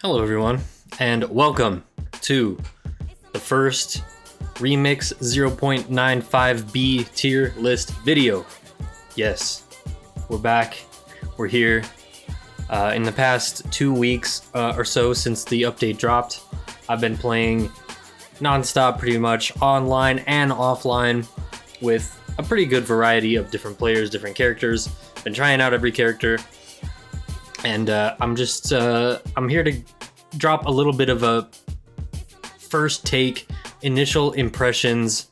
Hello everyone, and welcome to the first REMIX 0.95B tier list video. Yes, we're back, we're here. In the past 2 weeks or so since the update dropped, I've been playing non-stop pretty much online and offline with a pretty good variety of different players, different characters. Been trying out every character, and I'm here to drop a little bit of a first take, initial impressions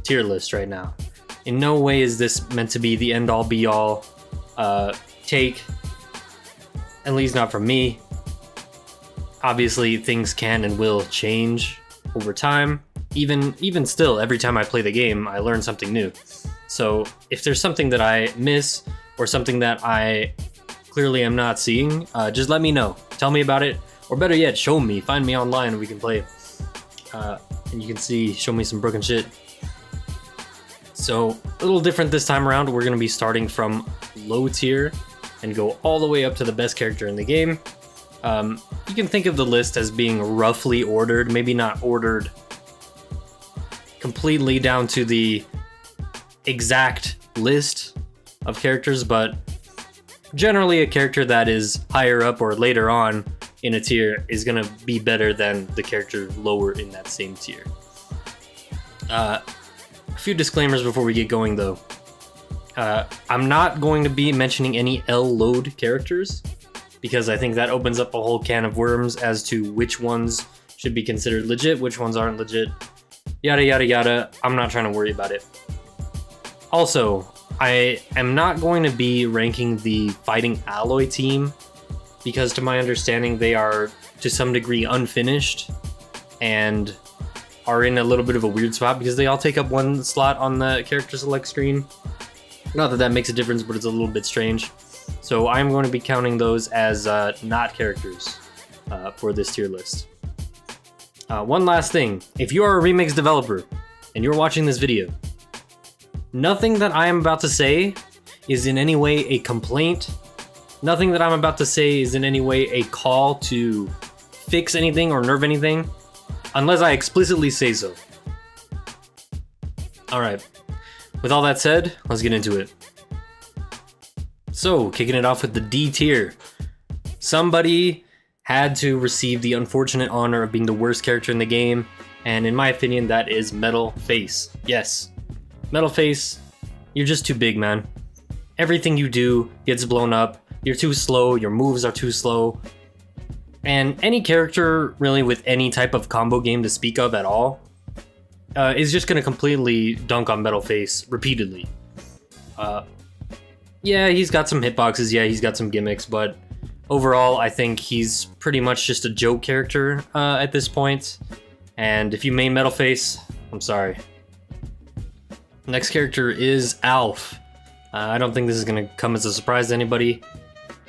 tier list right now. In no way is this meant to be the end all be all take, at least not from me. Obviously things can and will change over time. Even still, every time I play the game, I learn something new. So if there's something that I miss or something that I clearly am not seeing, just let me know. Tell me about it, or better yet, show me. Find me online and we can play. And you can show me some broken shit. So a little different this time around. We're gonna be starting from low tier and go all the way up to the best character in the game. You can think of the list as being roughly ordered, maybe not ordered completely down to the exact list of characters, but generally a character that is higher up or later on in a tier is gonna be better than the character lower in that same tier. A few disclaimers before we get going though. I'm not going to be mentioning any L-load characters because I think that opens up a whole can of worms as to which ones should be considered legit, which ones aren't legit, yada yada yada. I'm not trying to worry about it. Also, I am not going to be ranking the Fighting Alloy team because to my understanding they are to some degree unfinished and are in a little bit of a weird spot because they all take up one slot on the character select screen. Not that that makes a difference, but it's a little bit strange. So I'm going to be counting those as not characters for this tier list. One last thing, if you are a REMIX developer and you're watching this video, nothing that I am about to say is in any way a complaint. Nothing that I'm about to say is in any way a call to fix anything or nerf anything, unless I explicitly say so. Alright, with all that said, let's get into it. So, kicking it off with the D tier. Somebody had to receive the unfortunate honor of being the worst character in the game, and in my opinion, that is Metal Face. Yes, Metal Face, you're just too big, man. Everything you do gets blown up. You're too slow, your moves are too slow. And any character really with any type of combo game to speak of at all is just gonna completely dunk on Metal Face repeatedly. Yeah, he's got some hitboxes, yeah, he's got some gimmicks, but overall I think he's pretty much just a joke character at this point. And if you main Metal Face, I'm sorry. Next character is Alf. I don't think this is gonna come as a surprise to anybody.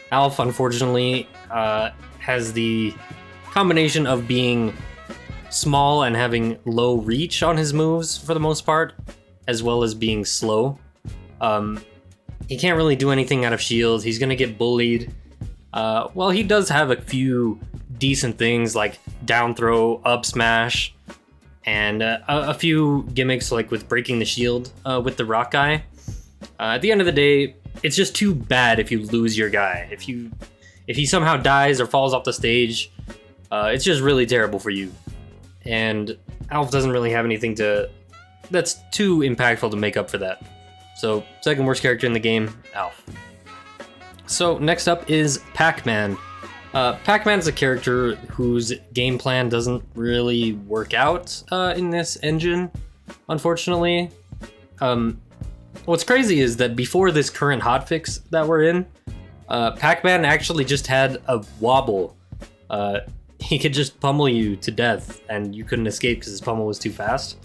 Alf, unfortunately, has the combination of being small and having low reach on his moves for the most part, as well as being slow. He can't really do anything out of shield. He's gonna get bullied. Well, he does have a few decent things like down throw, up smash, and a few gimmicks like with breaking the shield with the rock guy. At the end of the day, it's just too bad if you lose your guy. If he somehow dies or falls off the stage, it's just really terrible for you. And Alf doesn't really have anything that's too impactful to make up for that. So, second worst character in the game, Alf. So, next up is Pac-Man. Pac-Man is a character whose game plan doesn't really work out in this engine, unfortunately. What's crazy is that before this current hotfix that we're in, Pac-Man actually just had a wobble. He could just pummel you to death and you couldn't escape because his pummel was too fast.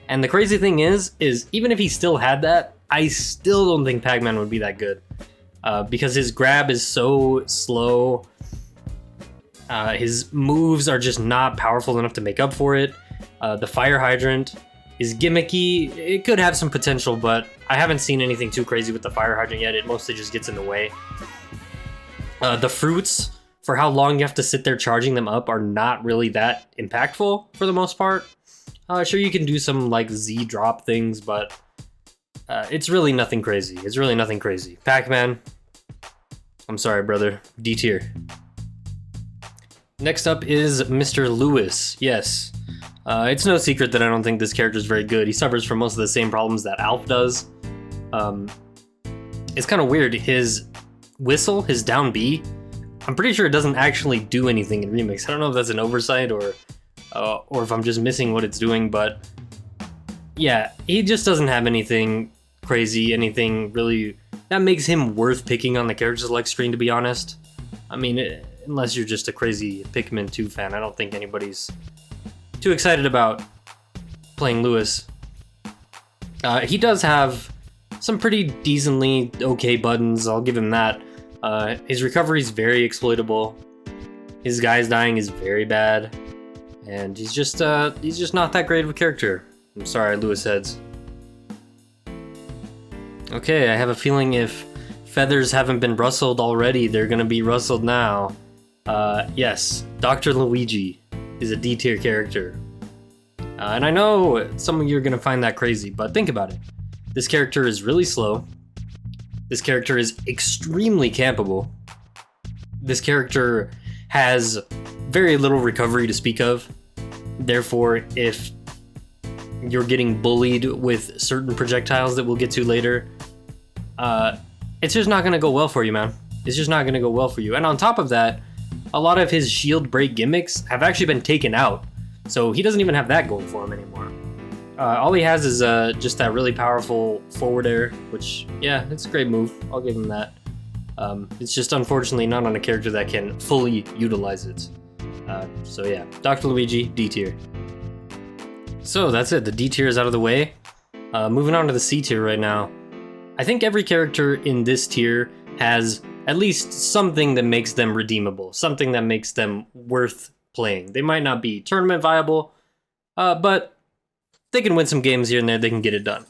And the crazy thing is even if he still had that, I still don't think Pac-Man would be that good. Because his grab is so slow. His moves are just not powerful enough to make up for it. The fire hydrant is gimmicky. It could have some potential, but I haven't seen anything too crazy with the fire hydrant yet. It mostly just gets in the way. The fruits for how long you have to sit there charging them up are not really that impactful for the most part. Sure, you can do some like Z drop things, but it's really nothing crazy. It's really nothing crazy. Pac-Man, I'm sorry, brother. D tier. Next up is Mr. Lewis. Yes. It's no secret that I don't think this character is very good. He suffers from most of the same problems that Alf does. It's kind of weird. His whistle, his down B, I'm pretty sure it doesn't actually do anything in Remix. I don't know if that's an oversight or if I'm just missing what it's doing, but yeah, he just doesn't have anything crazy, anything really that makes him worth picking on the character select screen, to be honest. I mean, unless you're just a crazy Pikmin 2 fan, I don't think anybody's too excited about playing Lewis. He does have some pretty decently okay buttons, I'll give him that. His recovery is very exploitable. His guys dying is very bad. And he's just not that great of a character. I'm sorry, Lewis heads. Okay, I have a feeling if feathers haven't been rustled already, they're gonna be rustled now. Yes, Dr. Luigi is a D tier character. And I know some of you are gonna find that crazy, but think about it. This character is really slow. This character is extremely campable. This character has very little recovery to speak of. Therefore, if you're getting bullied with certain projectiles that we'll get to later, it's just not gonna go well for you, man. It's just not gonna go well for you. And on top of that, a lot of his shield break gimmicks have actually been taken out, so he doesn't even have that going for him anymore. All he has is just that really powerful forward air, which, yeah, it's a great move. I'll give him that. It's just unfortunately not on a character that can fully utilize it. So yeah, Dr. Luigi, D tier. So that's it, the D tier is out of the way. Moving on to the C tier right now. I think every character in this tier has at least something that makes them redeemable, something that makes them worth playing. They might not be tournament viable, but they can win some games here and there, they can get it done.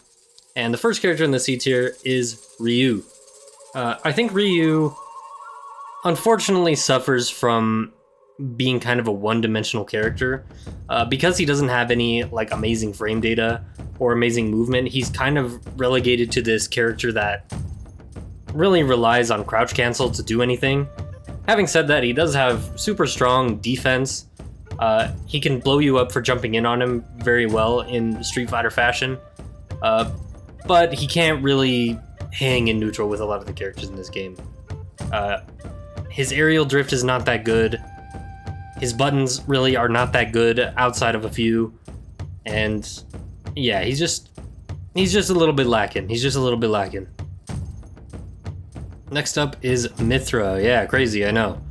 And the first character in the C tier is Ryu. I think Ryu unfortunately suffers from being kind of a one-dimensional character. Because he doesn't have any like amazing frame data or amazing movement, he's kind of relegated to this character that really relies on crouch cancel to do anything. Having said that, he does have super strong defense. He can blow you up for jumping in on him very well in Street Fighter fashion, but he can't really hang in neutral with a lot of the characters in this game. His aerial drift is not that good. His buttons really are not that good outside of a few, and yeah, he's just a little bit lacking. He's just a little bit lacking. Next up is Mithra. Yeah, crazy, I know.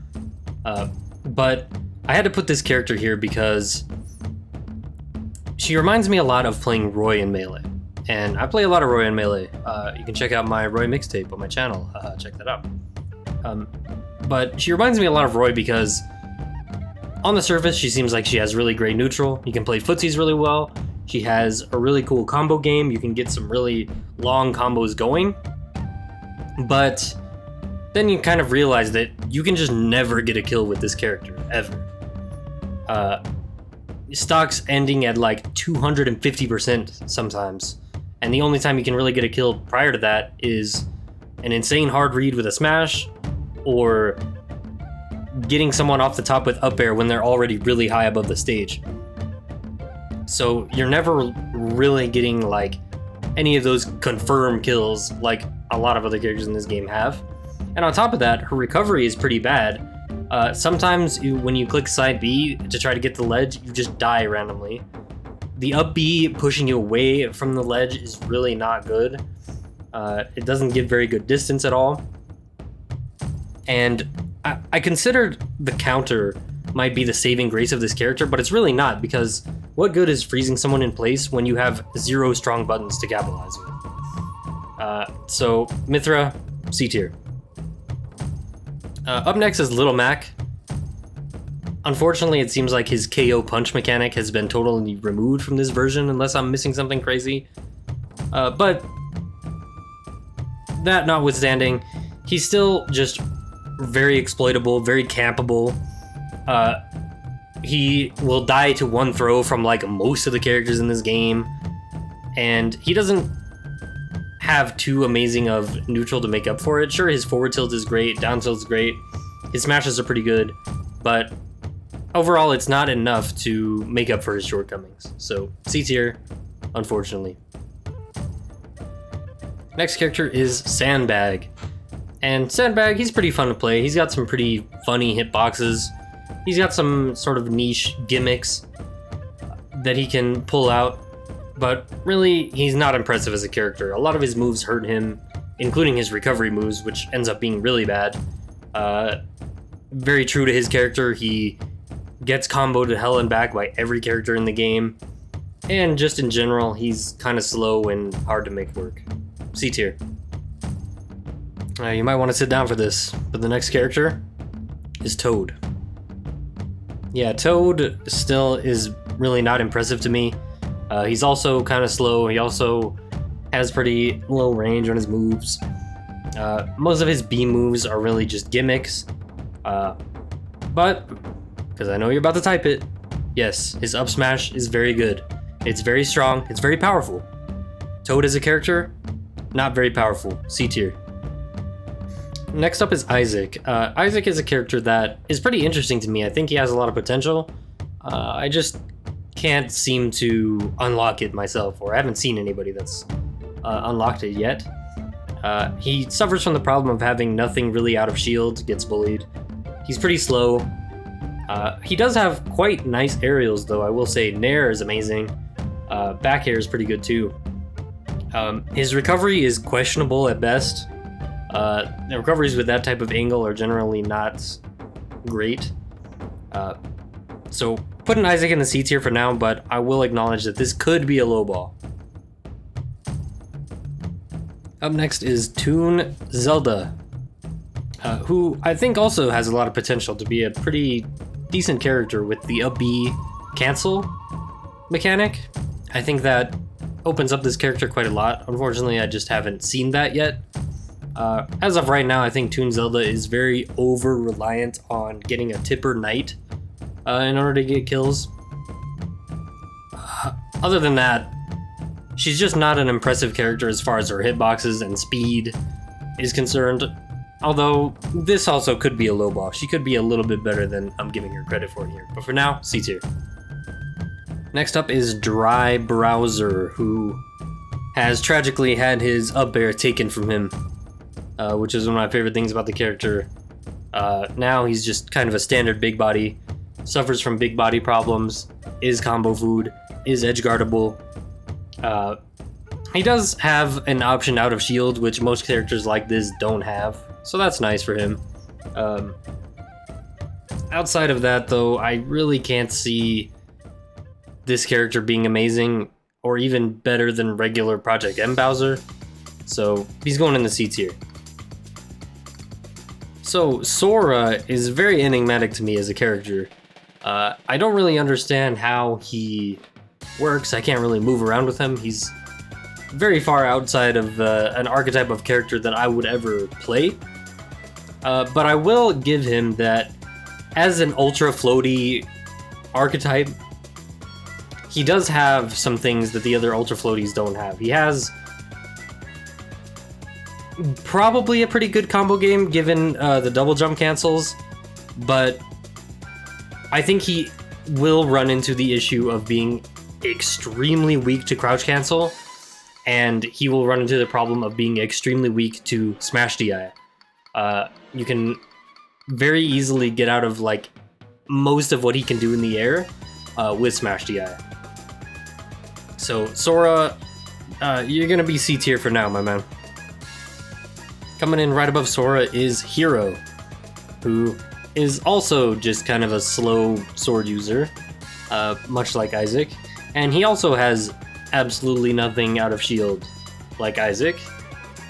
But I had to put this character here because she reminds me a lot of playing Roy in Melee. And I play a lot of Roy in Melee. You can check out my Roy mixtape on my channel. Check that out. But she reminds me a lot of Roy because on the surface, she seems like she has really great neutral. You can play footsies really well. She has a really cool combo game. You can get some really long combos going. But then you kind of realize that you can just never get a kill with this character, ever. Stocks ending at like 250% sometimes. And the only time you can really get a kill prior to that is an insane hard read with a smash, or getting someone off the top with up air when they're already really high above the stage. So you're never really getting like any of those confirmed kills like a lot of other characters in this game have. And on top of that, her recovery is pretty bad. Sometimes when you click side B to try to get the ledge, you just die randomly. The up B pushing you away from the ledge is really not good. It doesn't give very good distance at all. And I considered the counter might be the saving grace of this character, but it's really not, because what good is freezing someone in place when you have 0 strong buttons to capitalize with? So Mithra, C tier. Up next is Little Mac. Unfortunately, it seems like his KO punch mechanic has been totally removed from this version, unless I'm missing something crazy. But that notwithstanding, he's still just very exploitable, very campable. He will die to one throw from like most of the characters in this game, and he doesn't have too amazing of neutral to make up for it. Sure, his forward tilt is great, down tilt is great, his smashes are pretty good, but overall it's not enough to make up for his shortcomings. So C tier, unfortunately. Next character is Sandbag. And Sandbag, he's pretty fun to play. He's got some pretty funny hitboxes. He's got some sort of niche gimmicks that he can pull out, but really, he's not impressive as a character. A lot of his moves hurt him, including his recovery moves, which ends up being really bad. Very true to his character, he gets comboed to hell and back by every character in the game, and just in general, he's kind of slow and hard to make work. C tier. You might want to sit down for this, but the next character is Toad. Yeah, Toad still is really not impressive to me. He's also kind of slow. He also has pretty low range on his moves. Most of his B moves are really just gimmicks. But, because I know you're about to type it, yes, his up smash is very good. It's very strong. It's very powerful. Toad as a character, not very powerful. C tier. Next up is Isaac. Isaac is a character that is pretty interesting to me. I think he has a lot of potential. I just can't seem to unlock it myself, or I haven't seen anybody that's unlocked it yet. He suffers from the problem of having nothing really out of shield, gets bullied. He's pretty slow. He does have quite nice aerials, though. I will say Nair is amazing. Back air is pretty good too. His recovery is questionable at best. The recoveries with that type of angle are generally not great. So putting Isaac in the C tier for now, but I will acknowledge that this could be a low ball. Up next is Toon Zelda, who I think also has a lot of potential to be a pretty decent character with the up B cancel mechanic. I think that opens up this character quite a lot. Unfortunately, I just haven't seen that yet. As of right now, I think Toon Zelda is very over-reliant on getting a Tipper Knight in order to get kills. Other than that, she's just not an impressive character as far as her hitboxes and speed is concerned. Although, this also could be a low ball. She could be a little bit better than I'm giving her credit for here. But for now, C tier. Next up is Dry Browser, who has tragically had his up air taken from him. Which is one of my favorite things about the character. Now he's just kind of a standard big body, suffers from big body problems, is combo food, is edge guardable. He does have an option out of shield, which most characters like this don't have, so that's nice for him. Outside of that, though, I really can't see this character being amazing or even better than regular Project M Bowser, so he's going in the C tier. So, Sora is very enigmatic to me as a character. I don't really understand how he works. I can't really move around with him. He's very far outside of an archetype of character that I would ever play. But I will give him that as an ultra floaty archetype, he does have some things that the other ultra floaties don't have. He has probably a pretty good combo game given the double jump cancels, but I think he will run into the issue of being extremely weak to crouch cancel, and he will run into the problem of being extremely weak to smash DI. You can very easily get out of like most of what he can do in the air with smash DI. So Sora, you're gonna be C tier for now, my man. Coming in right above Sora is Hero, who is also just kind of a slow sword user, much like Isaac. And he also has absolutely nothing out of shield like Isaac,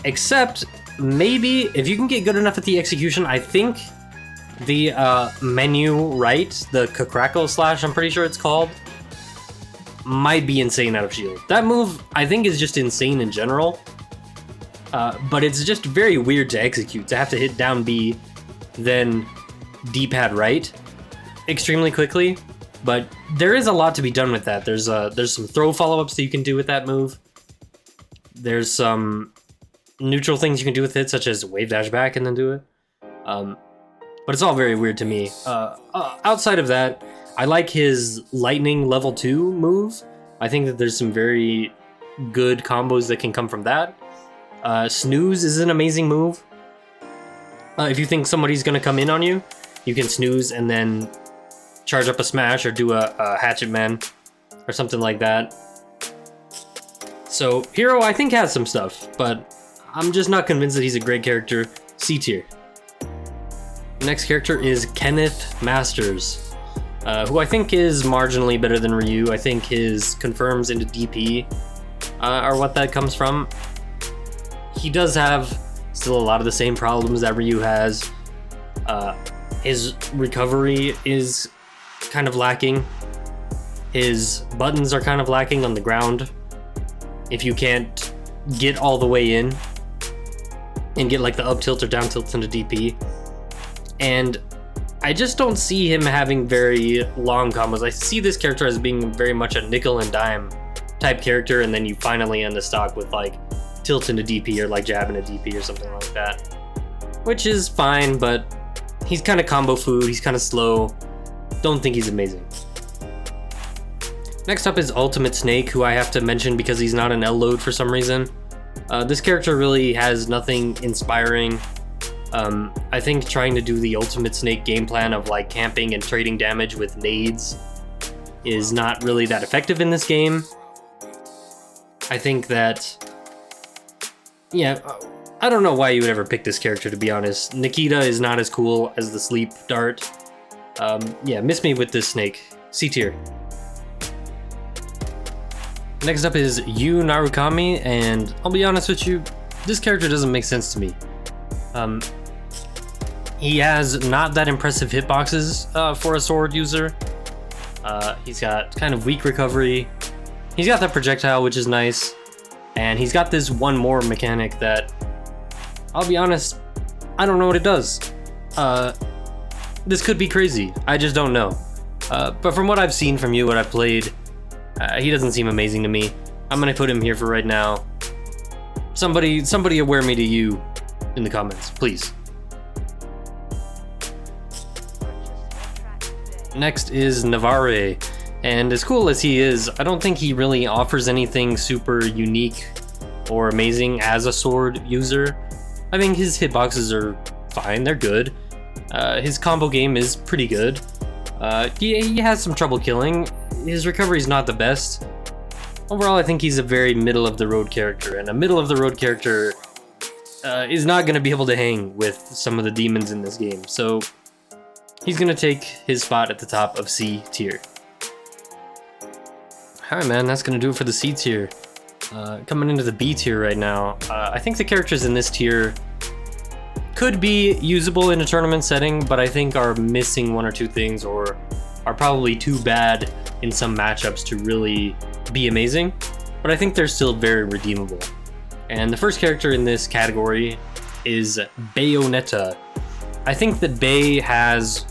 except maybe if you can get good enough at the execution, I think the menu right, the Crackle Slash, I'm pretty sure it's called, might be insane out of shield. That move, I think, is just insane in general. But it's just very weird to execute, to have to hit down B then D-pad right extremely quickly, but there is a lot to be done with that. There's some throw follow-ups that you can do with that move. There's some neutral things you can do with it, such as wave dash back and then do it. But it's all very weird to me. Outside of that, I like his lightning level 2 move. I think that there's some very good combos that can come from that. Snooze is an amazing move. If you think somebody's gonna come in on you, you can snooze and then charge up a smash or do a hatchet man or something like that. So Hero, I think, has some stuff, but I'm just not convinced that he's a great character. C tier. Next character is Kenneth Masters, who I think is marginally better than Ryu. I think his confirms into DP are what that comes from. He does have still a lot of the same problems that Ryu has. His recovery is kind of lacking. His buttons are kind of lacking on the ground. If you can't get all the way in and get like the up tilt or down tilt into DP. And I just don't see him having very long combos. I see this character as being very much a nickel and dime type character, and then you finally end the stock with like tilt into DP or like jab into DP or something like that. Which is fine, but he's kind of combo food, he's kind of slow. Don't think he's amazing. Next up is Ultimate Snake, who I have to mention because he's not an L load for some reason. This character really has nothing inspiring. I think trying to do the Ultimate Snake game plan of like camping and trading damage with nades is not really that effective in this game. I think that, yeah, I don't know why you would ever pick this character, to be honest. Nikita is not as cool as the sleep dart. Yeah, miss me with this snake. C tier. Next up is Yu Narukami, and I'll be honest with you, this character doesn't make sense to me. He has not that impressive hitboxes for a sword user. He's got kind of weak recovery. He's got that projectile, which is nice. And he's got this one more mechanic that, I'll be honest, I don't know what it does. This could be crazy. I just don't know. But from what I've seen from you, what I've played, he doesn't seem amazing to me. I'm gonna put him here for right now. Somebody aware me to you in the comments, please. Next is Navarre, and as cool as he is, I don't think he really offers anything super unique or amazing as a sword user. I think his hitboxes are fine, they're good. His combo game is pretty good. He has some trouble killing. His recovery is not the best. Overall, I think he's a very middle-of-the-road character, and a middle-of-the-road character is not going to be able to hang with some of the demons in this game, so he's going to take his spot at the top of C tier. Alright man, that's going to do it for the C tier. Coming into the B tier right now, I think the characters in this tier could be usable in a tournament setting, but I think are missing one or two things, or are probably too bad in some matchups to really be amazing, but I think they're still very redeemable. And the first character in this category is Bayonetta. I think that Bay has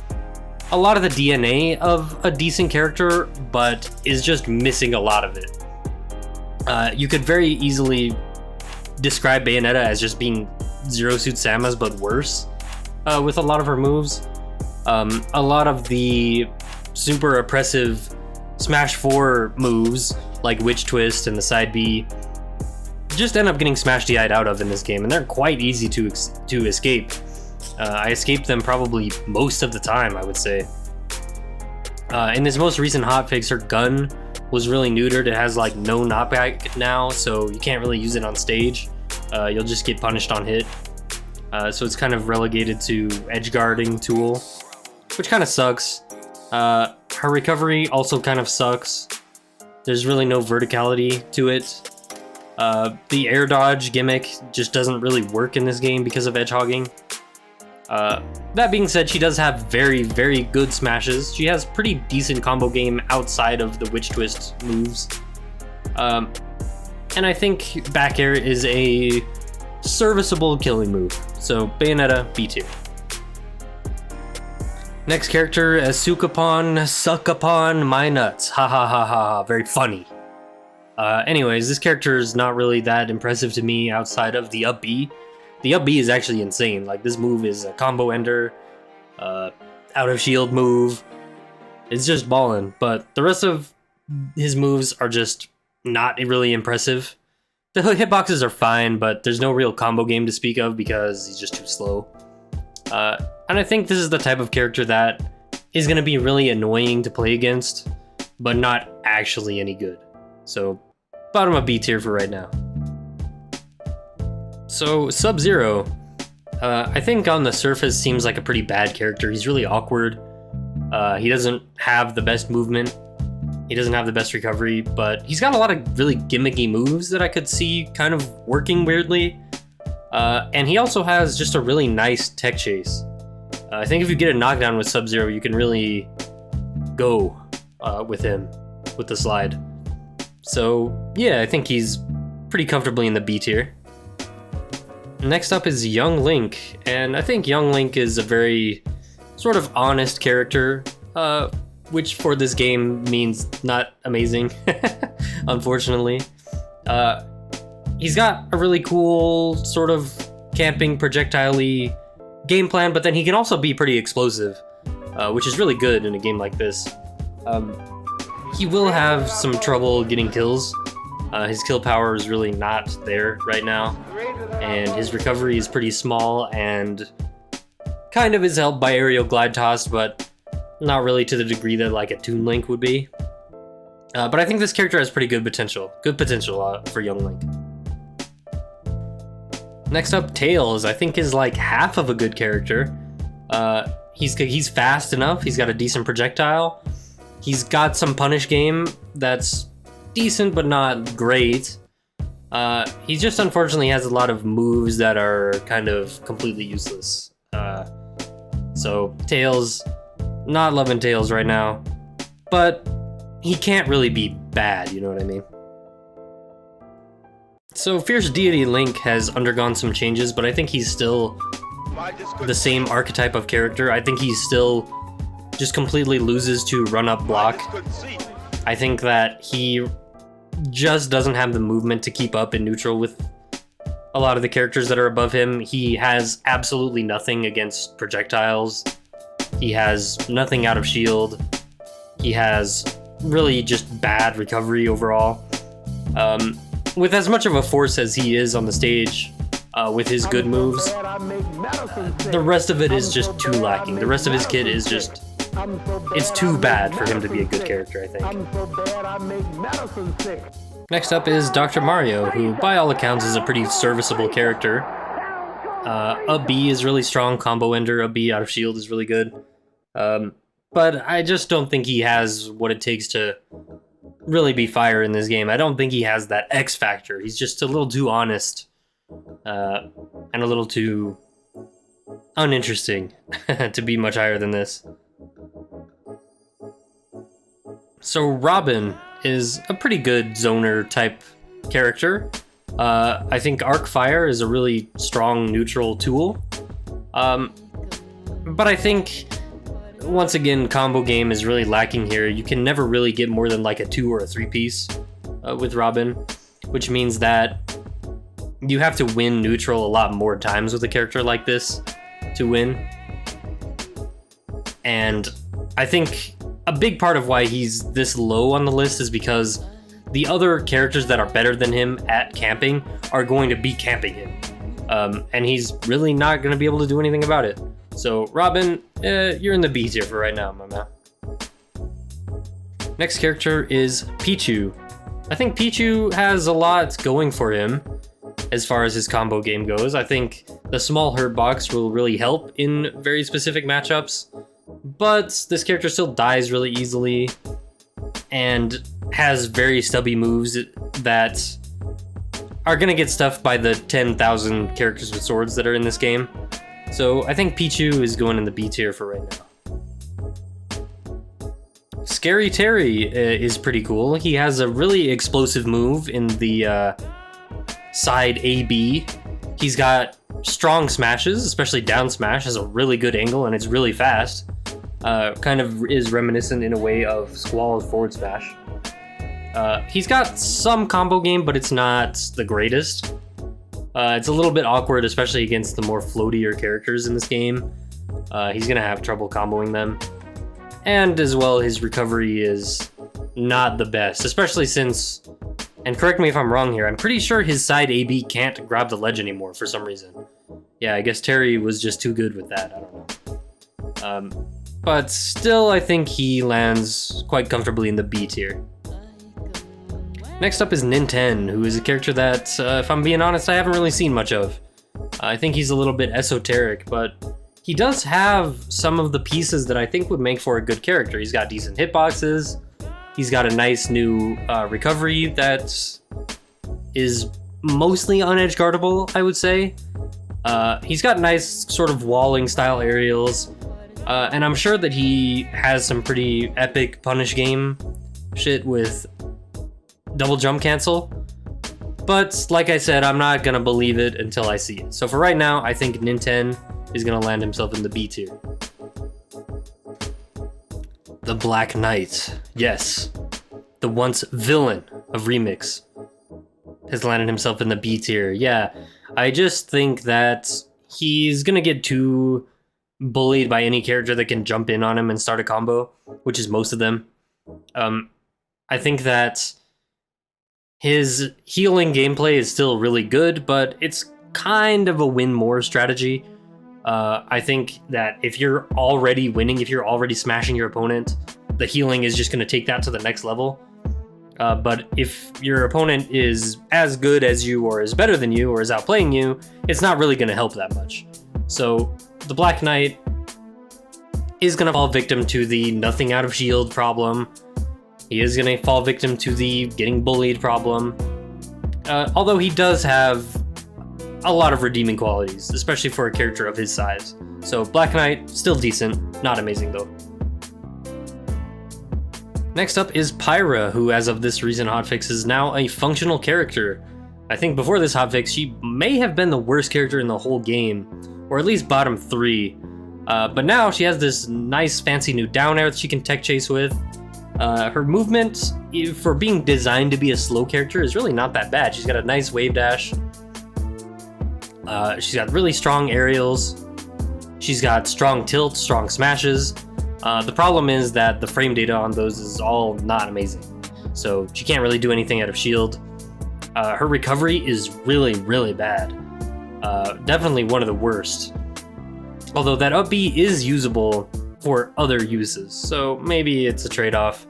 a lot of the DNA of a decent character, but is just missing a lot of it. You could very easily describe Bayonetta as just being Zero Suit Samus, but worse, with a lot of her moves. A lot of the super oppressive Smash 4 moves, like Witch Twist and the side B, just end up getting Smash DI'd out of in this game, and they're quite easy to escape. I escaped them probably most of the time, I would say. In this most recent hotfix, her gun was really neutered. It has like no knockback now, so you can't really use it on stage. You'll just get punished on hit. So it's kind of relegated to edge guarding tool, which kind of sucks. Her recovery also kind of sucks. There's really no verticality to it. The air dodge gimmick just doesn't really work in this game because of edge hogging. That being said, she does have very, very good smashes. She has pretty decent combo game outside of the Witch Twist moves. And I think back air is a serviceable killing move. So Bayonetta, B tier. Next character, Asukapon, suck upon my nuts. Ha ha ha ha ha, very funny. Anyways, this character is not really that impressive to me outside of the up B. The up B is actually insane. Like, this move is a combo ender, out of shield move. It's just ballin', but the rest of his moves are just not really impressive. The hitboxes are fine, but there's no real combo game to speak of because he's just too slow. And I think this is the type of character that is going to be really annoying to play against, but not actually any good. So, bottom of B tier for right now. So, Sub-Zero, I think on the surface seems like a pretty bad character. He's really awkward. He doesn't have the best movement. He doesn't have the best recovery, but he's got a lot of really gimmicky moves that I could see kind of working weirdly. And he also has just a really nice tech chase. I think if you get a knockdown with Sub-Zero, you can really go with him, with the slide. So yeah, I think he's pretty comfortably in the B tier. Next up is Young Link, and I think Young Link is a very sort of honest character, which for this game means not amazing, unfortunately. He's got a really cool sort of camping projectile-y game plan, but then he can also be pretty explosive, which is really good in a game like this. He will have some trouble getting kills. His kill power is really not there right now, and his recovery is pretty small and kind of is helped by aerial glide toss, but not really to the degree that like a Toon Link would be. But I think this character has pretty good potential. For Young Link. Next up, Tails, I think is like half of a good character. He's fast enough, he's got a decent projectile. He's got some punish game that's decent but not great. He just unfortunately has a lot of moves that are kind of completely useless. So Tails, not loving Tails right now, but he can't really be bad, you know what I mean? So Fierce Deity Link has undergone some changes, but I think he's still the same archetype of character. I think he still just completely loses to run-up block. I think that he just doesn't have the movement to keep up in neutral with a lot of the characters that are above him. He has absolutely nothing against projectiles. He has nothing out of shield. He has really just bad recovery overall. With as much of a force as he is on the stage, with his good moves, the rest of it is just too lacking. The rest of his kit is just, it's too bad for him to be a good character, I think. Next up is Dr. Mario, who by all accounts is a pretty serviceable character. Up B is really strong, combo ender, up B out of shield is really good. But I just don't think he has what it takes to really be fire in this game. I don't think he has that X factor. He's just a little too honest, and a little too uninteresting to be much higher than this. So Robin is a pretty good zoner type character. I think Arc Fire is a really strong neutral tool. But I think, once again, combo game is really lacking here. You can never really get more than like a 2 or a 3 piece with Robin, which means that you have to win neutral a lot more times with a character like this to win. And I think a big part of why he's this low on the list is because the other characters that are better than him at camping are going to be camping him. And he's really not going to be able to do anything about it. So Robin, you're in the B tier for right now, my man. Next character is Pichu. I think Pichu has a lot going for him as far as his combo game goes. I think the small hurt box will really help in very specific matchups, but this character still dies really easily and has very stubby moves that are gonna get stuffed by the 10,000 characters with swords that are in this game. So I think Pichu is going in the B tier for right now. Scary Terry is pretty cool. He has a really explosive move in the side AB. He's got strong smashes, especially down smash has a really good angle and it's really fast. kind of is reminiscent in a way of Squall's forward smash. He's got some combo game, but it's not the greatest. It's a little bit awkward, especially against the more floatier characters in this game. He's gonna have trouble comboing them. And as well, his recovery is not the best, especially since, and correct me if I'm wrong here, I'm pretty sure his side AB can't grab the ledge anymore for some reason. Yeah, I guess Terry was just too good with that, I don't know. But still, I think he lands quite comfortably in the B tier. Next up is Ninten, who is a character that, if I'm being honest, I haven't really seen much of. I think he's a little bit esoteric, but he does have some of the pieces that I think would make for a good character. He's got decent hitboxes, he's got a nice new recovery that is mostly unedge guardable, I would say. He's got nice sort of walling style aerials, and I'm sure that he has some pretty epic punish game shit with double jump cancel. But like I said, I'm not gonna believe it until I see it. So for right now, I think Ninten is gonna land himself in the B tier. The Black Knight, yes, the once villain of REMIX, has landed himself in the B tier. Yeah, I just think that he's gonna get too bullied by any character that can jump in on him and start a combo, which is most of them. I think that his healing gameplay is still really good, but it's kind of a win more strategy. I think that if you're already winning, if you're already smashing your opponent, the healing is just going to take that to the next level. But if your opponent is as good as you, or is better than you, or is outplaying you, it's not really going to help that much. So the Black Knight is going to fall victim to the nothing out of shield problem. He is going to fall victim to the getting bullied problem. Although he does have a lot of redeeming qualities, especially for a character of his size. So Black Knight, still decent, not amazing though. Next up is Pyra, who as of this recent hotfix is now a functional character. I think before this hotfix, she may have been the worst character in the whole game, or at least bottom 3. But now she has this nice fancy new down air that she can tech chase with. Her movement, for being designed to be a slow character, is really not that bad. She's got a nice wave dash. She's got really strong aerials. She's got strong tilt, strong smashes. The problem is that the frame data on those is all not amazing. So she can't really do anything out of shield. Her recovery is really, really bad. Definitely one of the worst. Although that up B is usable for other uses, so maybe it's a trade-off.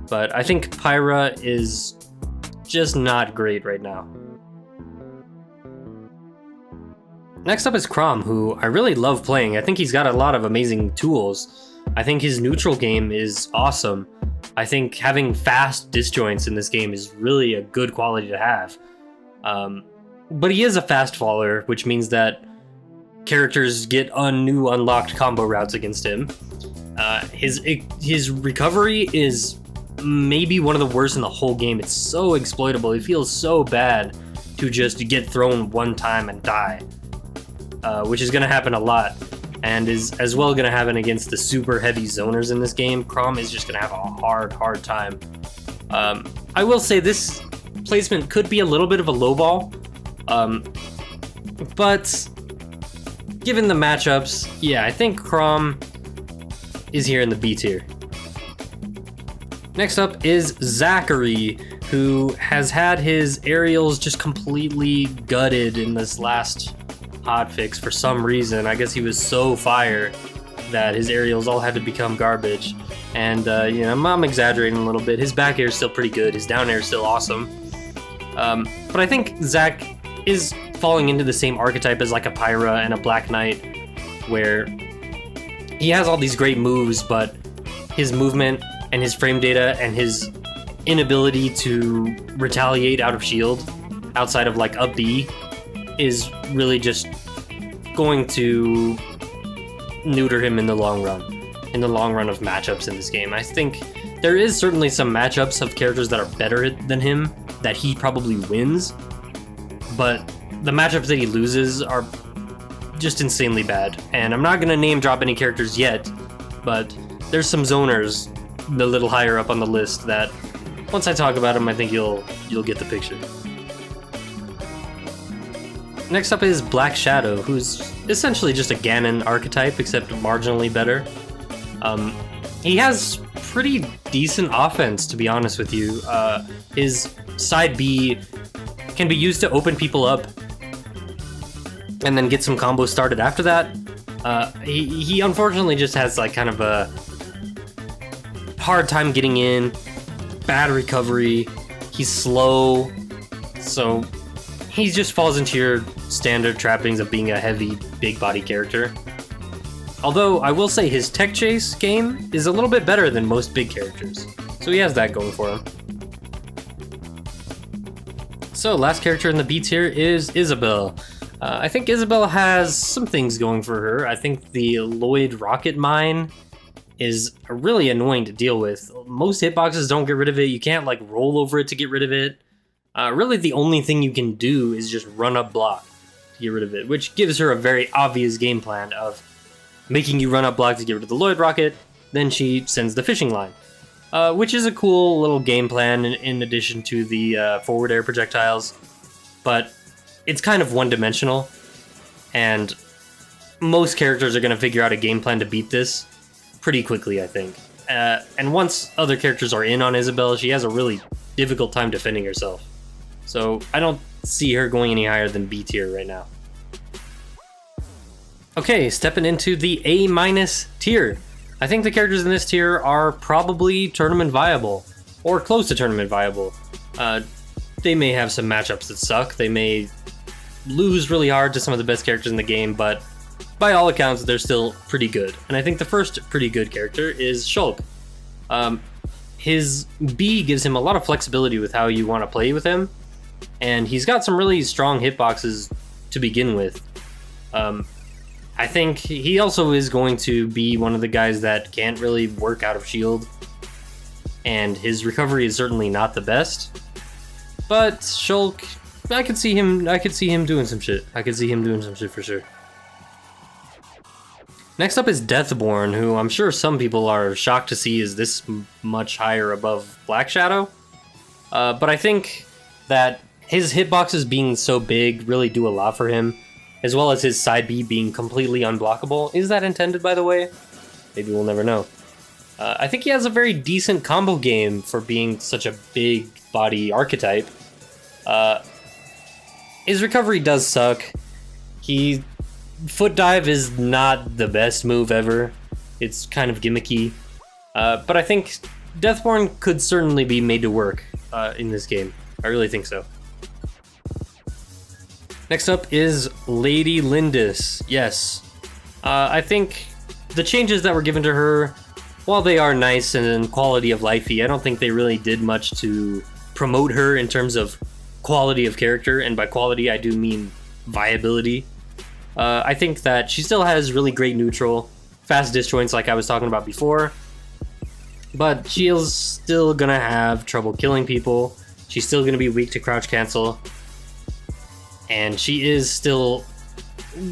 But I think Pyra is just not great right now. Next up is Chrom, who I really love playing. I think he's got a lot of amazing tools. I think his neutral game is awesome. I think having fast disjoints in this game is really a good quality to have. But he is a fast faller, which means that characters get new unlocked combo routes against him. His recovery is maybe one of the worst in the whole game. It's so exploitable. It feels so bad to just get thrown one time and die, which is going to happen a lot, and is as well going to happen against the super heavy zoners in this game. Chrom is just going to have a hard time. I will say this placement could be a little bit of a low ball, but given the matchups, yeah, I think Chrom is here in the B tier. Next up is Zachary, who has had his aerials just completely gutted in this last hotfix for some reason. I guess he was so fire that his aerials all had to become garbage. And you know, I'm exaggerating a little bit. His back air is still pretty good. His down air is still awesome. But I think Zach is falling into the same archetype as like a Pyra and a Black Knight, where he has all these great moves, but his movement and his frame data and his inability to retaliate out of shield outside of like up B is really just going to neuter him in the long run of matchups in this game. I think there is certainly some matchups of characters that are better than him that he probably wins, but the matchups that he loses are just insanely bad. And I'm not going to name drop any characters yet, but there's some zoners a little higher up on the list that, once I talk about them, I think you'll get the picture. Next up is Black Shadow, who's essentially just a Ganon archetype, except marginally better. He has pretty decent offense, to be honest with you. His side B can be used to open people up and then get some combos started after that. He unfortunately just has like kind of a hard time getting in, bad recovery, he's slow, so he just falls into your standard trappings of being a heavy, big body character. Although, I will say his tech chase game is a little bit better than most big characters, so he has that going for him. So, last character in the B tier is Isabelle. I think Isabelle has some things going for her. I think the Lloyd Rocket Mine is really annoying to deal with. Most hitboxes don't get rid of it. You can't like roll over it to get rid of it. Really the only thing you can do is just run up block to get rid of it, which gives her a very obvious game plan of making you run up block to get rid of the Lloyd Rocket, then she sends the fishing line. Which is a cool little game plan in addition to the forward air projectiles, but it's kind of one-dimensional, and most characters are going to figure out a game plan to beat this pretty quickly, I think. And once other characters are in on Isabelle, she has a really difficult time defending herself. So I don't see her going any higher than B tier right now. Okay, stepping into the A- tier. I think the characters in this tier are probably tournament viable, or close to tournament viable. They may have some matchups that suck, they may lose really hard to some of the best characters in the game, but by all accounts, they're still pretty good. And I think the first pretty good character is Shulk. His B gives him a lot of flexibility with how you want to play with him, and he's got some really strong hitboxes to begin with. I think he also is going to be one of the guys that can't really work out of shield, and his recovery is certainly not the best. But Shulk, I could see him doing some shit. I could see him doing some shit for sure. Next up is Deathborn, who I'm sure some people are shocked to see is this much higher above Black Shadow. But I think that his hitboxes being so big really do a lot for him, as well as his side B being completely unblockable. Is that intended, by the way? Maybe we'll never know. I think he has a very decent combo game for being such a big body archetype. His recovery does suck. Foot dive is not the best move ever. It's kind of gimmicky. But I think Deathborn could certainly be made to work in this game. I really think so. Next up is Lady Lindis. Yes. I think the changes that were given to her, while they are nice and quality of lifey, I don't think they really did much to promote her in terms of quality of character, and by quality I do mean viability. I think that she still has really great neutral, fast disjoints like I was talking about before, but she is still gonna have trouble killing people, she's still gonna be weak to crouch cancel, and she is still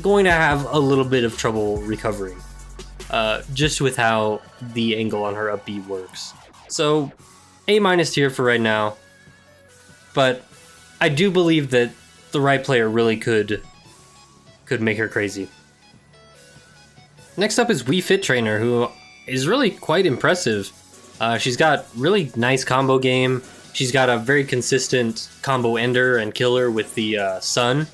going to have a little bit of trouble recovering, just with how the angle on her up B works. So, A- tier for right now, but I do believe that the right player really could make her crazy. Next up is Wii Fit Trainer, who is really quite impressive. She's got really nice combo game. She's got a very consistent combo ender and killer with the sun.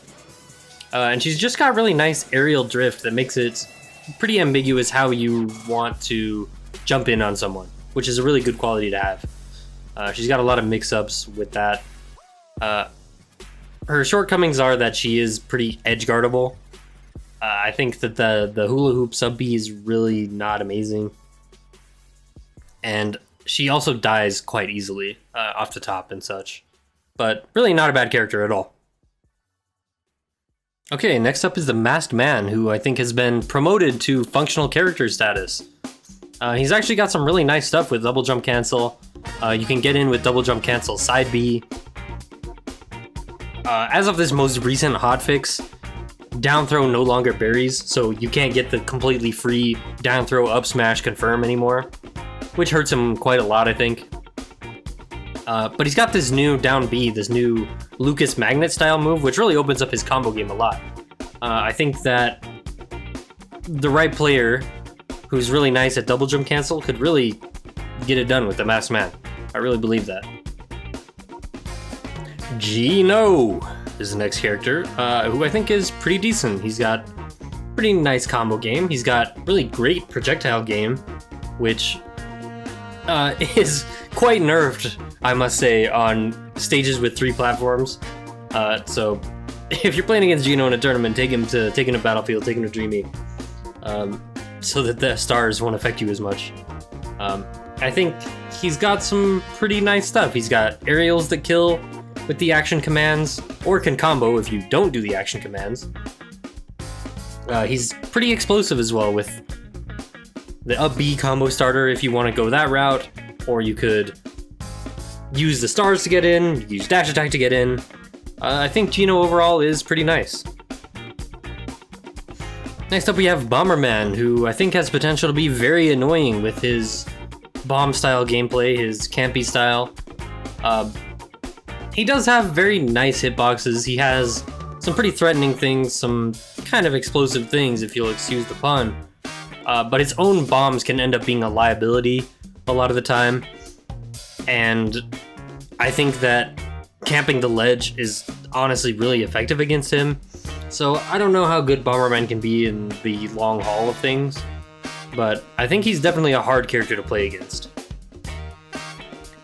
And she's just got really nice aerial drift that makes it pretty ambiguous how you want to jump in on someone, which is a really good quality to have. She's got a lot of mix-ups with that. Her shortcomings are that she is pretty edge-guardable. I think that the hula hoop sub B is really not amazing. And she also dies quite easily off the top and such. But really not a bad character at all. Okay, next up is the Masked Man, who I think has been promoted to functional character status. He's actually got some really nice stuff with double jump cancel. You can get in with double jump cancel side B. As of this most recent hotfix, down throw no longer berries, so you can't get the completely free down throw up smash confirm anymore, which hurts him quite a lot, I think. But he's got this new down B, this new Lucas Magnet style move, which really opens up his combo game a lot. I think that the right player who's really nice at double jump cancel could really get it done with the Masked Man. I really believe that. Gino is the next character, who I think is pretty decent. He's got pretty nice combo game. He's got really great projectile game, which is quite nerfed, I must say, on stages with 3 platforms. So if you're playing against Gino in a tournament, take him to Battlefield, take him to Dreamy, so that the stars won't affect you as much. I think he's got some pretty nice stuff. He's got aerials that kill with the action commands, or can combo if you don't do the action commands. He's pretty explosive as well with the up B combo starter if you want to go that route, or you could use the stars to get in, use dash attack to get in. I think Gino overall is pretty nice. Next up we have Bomberman, who I think has potential to be very annoying with his bomb style gameplay, his campy style. He does have very nice hitboxes. He has some pretty threatening things, some kind of explosive things if you'll excuse the pun. But his own bombs can end up being a liability a lot of the time. And I think that camping the ledge is honestly really effective against him. So I don't know how good Bomberman can be in the long haul of things, but I think he's definitely a hard character to play against.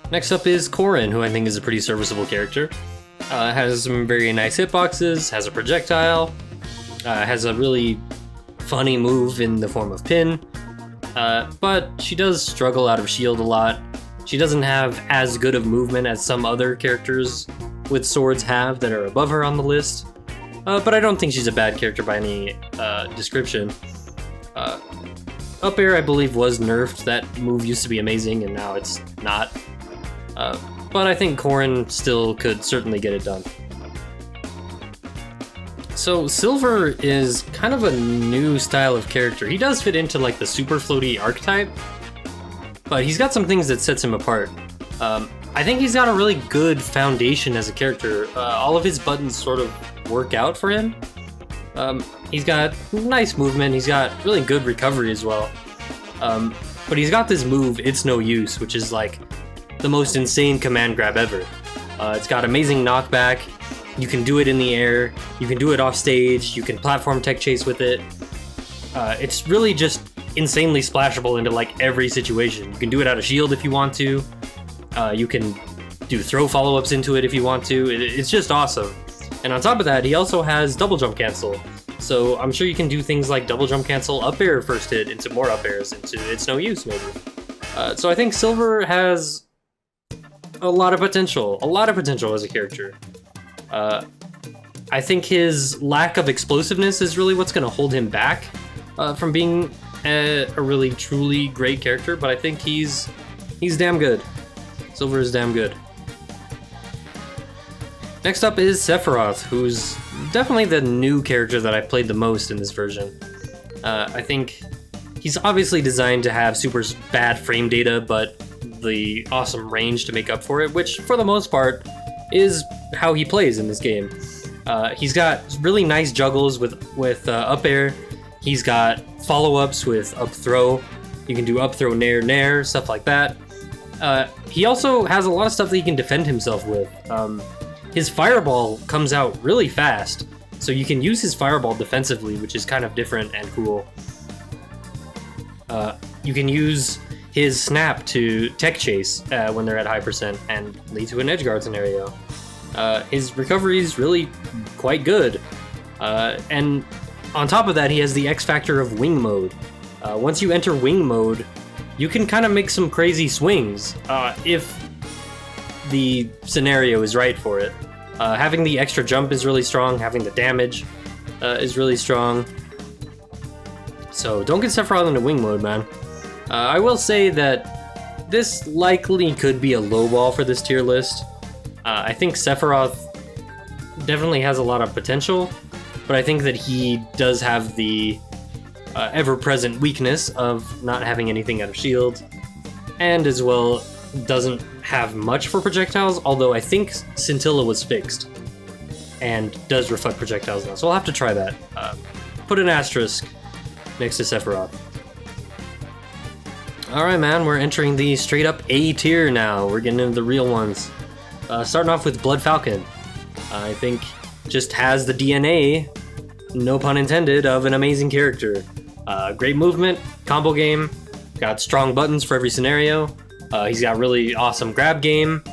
Next up is Corrin, who I think is a pretty serviceable character. Has some very nice hitboxes, has a projectile, has a really funny move in the form of pin, but she does struggle out of shield a lot. She doesn't have as good of movement as some other characters with swords have that are above her on the list, but I don't think she's a bad character by any description. Up air, I believe, was nerfed. That move used to be amazing, and now it's not. But I think Corrin still could certainly get it done. So Silver is kind of a new style of character. He does fit into like the super floaty archetype, but he's got some things that sets him apart. I think he's got a really good foundation as a character. All of his buttons sort of work out for him. He's got nice movement, he's got really good recovery as well. But he's got this move, It's No Use, which is like the most insane command grab ever. It's got amazing knockback, you can do it in the air, you can do it off stage, you can platform tech chase with it. It's really just insanely splashable into like every situation. You can do it out of shield if you want to, you can do throw follow-ups into it if you want to. It's just awesome. And on top of that, he also has double jump cancel. So I'm sure you can do things like double jump cancel up air first hit into more up airs into It's No Use maybe. So I think Silver has a lot of potential as a character. I think his lack of explosiveness is really what's going to hold him back from being a really truly great character, but I think he's damn good. Silver is damn good. Next up is Sephiroth, who's definitely the new character that I've played the most in this version. I think he's obviously designed to have super bad frame data, but the awesome range to make up for it, which for the most part is how he plays in this game. He's got really nice juggles with up air. He's got follow-ups with up throw. You can do up throw nair nair, stuff like that. He also has a lot of stuff that he can defend himself with. His fireball comes out really fast, so you can use his fireball defensively, which is kind of different and cool. You can use his snap to tech chase when they're at high percent and lead to an edgeguard scenario. His recovery is really quite good. And on top of that, he has the X factor of wing mode. Once you enter wing mode, you can kind of make some crazy swings if the scenario is right for it. Having the extra jump is really strong, having the damage is really strong. So don't get Sephiroth into wing mode, man. I will say that this likely could be a low ball for this tier list. I think Sephiroth definitely has a lot of potential, but I think that he does have the ever-present weakness of not having anything out of shield, and as well doesn't have much for projectiles, although I think Scintilla was fixed and does reflect projectiles now, so I'll have to try that. Put an asterisk next to Sephiroth. Alright man, we're entering the straight up A tier now. We're getting into the real ones. Starting off with Blood Falcon. I think just has the DNA, no pun intended, of an amazing character. Great movement, combo game, got strong buttons for every scenario. He's got really awesome grab game.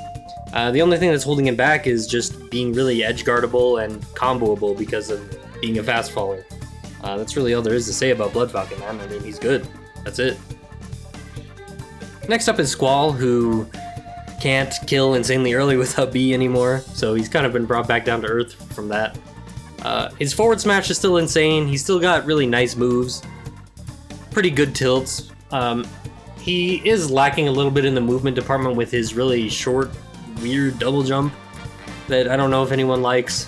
The only thing that's holding him back is just being really edge guardable and comboable because of being a fast faller. That's really all there is to say about Blood Falcon, man. I mean, he's good. That's it. Next up is Squall, who can't kill insanely early with a B anymore, so he's kind of been brought back down to earth from that. His forward smash is still insane. He's still got really nice moves, pretty good tilts. He is lacking a little bit in the movement department with his really short, weird double jump that I don't know if anyone likes.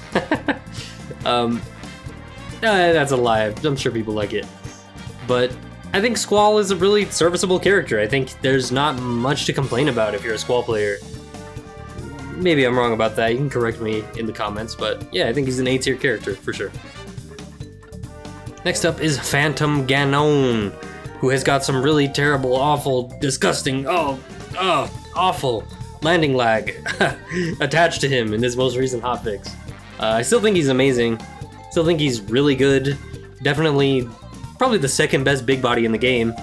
That's a lie. I'm sure people like it. But I think Squall is a really serviceable character. I think there's not much to complain about if you're a Squall player. Maybe I'm wrong about that. You can correct me in the comments, but yeah, I think he's an A tier character for sure. Next up is Phantom Ganon, who has got some really terrible, awful, disgusting, awful landing lag attached to him in this most recent hotfix. I still think he's amazing. Still think he's really good. Definitely, probably the second best big body in the game.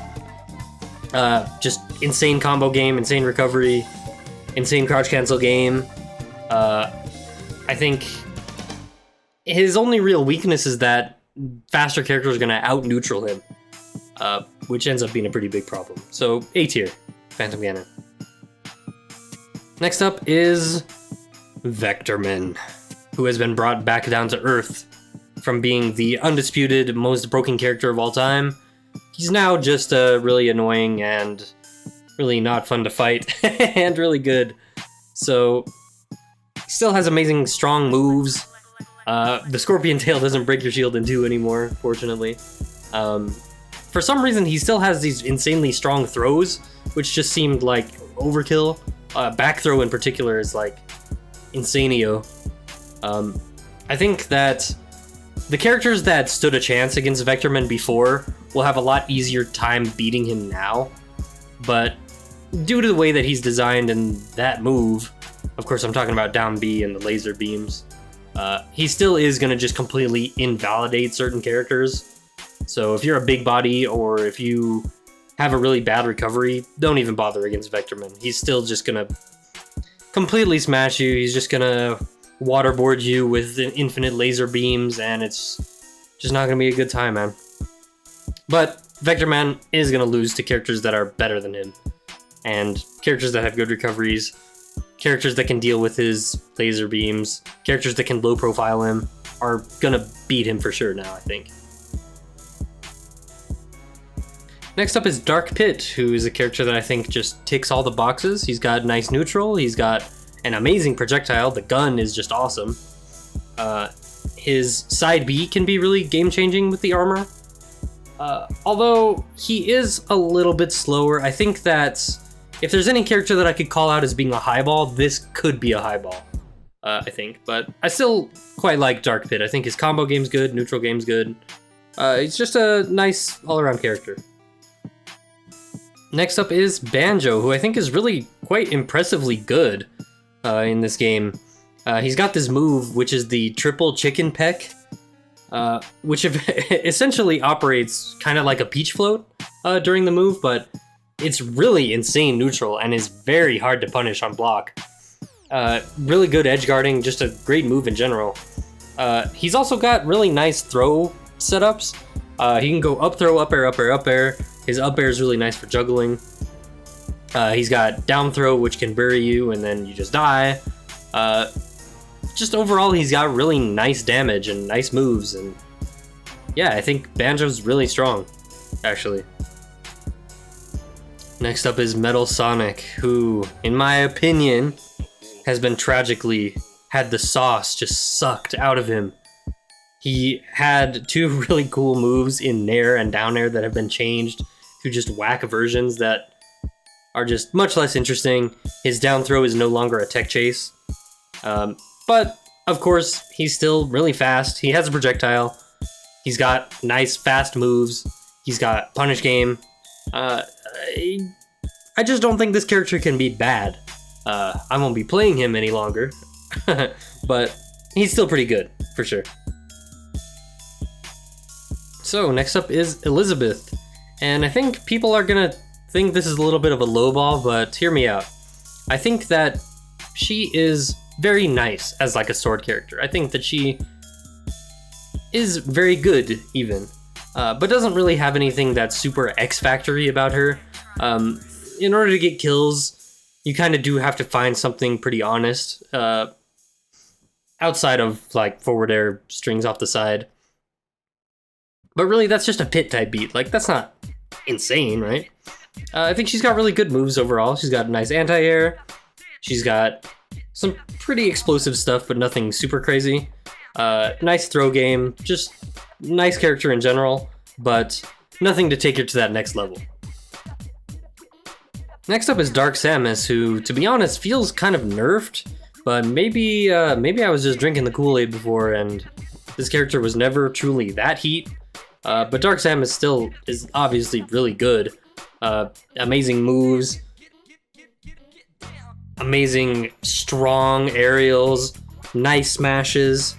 Just insane combo game, insane recovery, insane crouch cancel game. I think his only real weakness is that faster characters are gonna out neutral him, which ends up being a pretty big problem. So A tier, Phantom Ganon. Next up is Vectorman, who has been brought back down to earth from being the undisputed most broken character of all time. He's now just really annoying and really not fun to fight and really good. So he still has amazing strong moves. The Scorpion Tail doesn't break your shield in two anymore, fortunately. For some reason, he still has these insanely strong throws, which just seemed like overkill. Back throw in particular is like insanio. I think that the characters that stood a chance against Vectorman before will have a lot easier time beating him now, but due to the way that he's designed and that move, of course I'm talking about down B and the laser beams, he still is going to just completely invalidate certain characters. So if you're a big body or if you have a really bad recovery, don't even bother against Vectorman. He's still just going to completely smash you. He's just going to waterboard you with infinite laser beams, and it's just not going to be a good time, man. But Vectorman is going to lose to characters that are better than him, and characters that have good recoveries, characters that can deal with his laser beams, characters that can low profile him are going to beat him for sure now, I think. Next up is Dark Pit, who is a character that I think just ticks all the boxes. He's got nice neutral, he's got an amazing projectile, the gun is just awesome. His side B can be really game-changing with the armor. Although he is a little bit slower, I think that if there's any character that I could call out as being a highball, this could be a highball, I think. But I still quite like Dark Pit. I think his combo game's good, neutral game's good. He's just a nice all-around character. Next up is Banjo, who I think is really quite impressively good in this game. He's got this move, which is the triple chicken peck, which essentially operates kind of like a peach float during the move, but it's really insane neutral and is very hard to punish on block. Really good edge guarding, just a great move in general. He's also got really nice throw setups. He can go up throw, up air, up air, up air. His up air is really nice for juggling. He's got down throw, which can bury you and then you just die. Just overall, he's got really nice damage and nice moves, and yeah, I think Banjo's really strong, actually. Next up is Metal Sonic, who, in my opinion, has been tragically had the sauce just sucked out of him. He had two really cool moves in Nair and down air that have been changed to just whack versions that are just much less interesting. His down throw is no longer a tech chase. But, of course, he's still really fast. He has a projectile. He's got nice, fast moves. He's got punish game. I just don't think this character can be bad. I won't be playing him any longer. But he's still pretty good, for sure. So, next up is Elizabeth. And I think people are gonna think this is a little bit of a lowball, but hear me out. I think that she is very nice as like a sword character. I think that she is very good, even, but doesn't really have anything that's super X-factory about her. In order to get kills, you kind of do have to find something pretty honest, outside of like forward air strings off the side. But really, that's just a pit type beat. Like, that's not insane, right? I think she's got really good moves overall. She's got nice anti-air. She's got some pretty explosive stuff, but nothing super crazy. Nice throw game. Just nice character in general, but nothing to take her to that next level. Next up is Dark Samus, who, to be honest, feels kind of nerfed. But maybe I was just drinking the Kool-Aid before, and this character was never truly that heat. But Dark Samus still is obviously really good. Amazing moves, amazing strong aerials, nice smashes,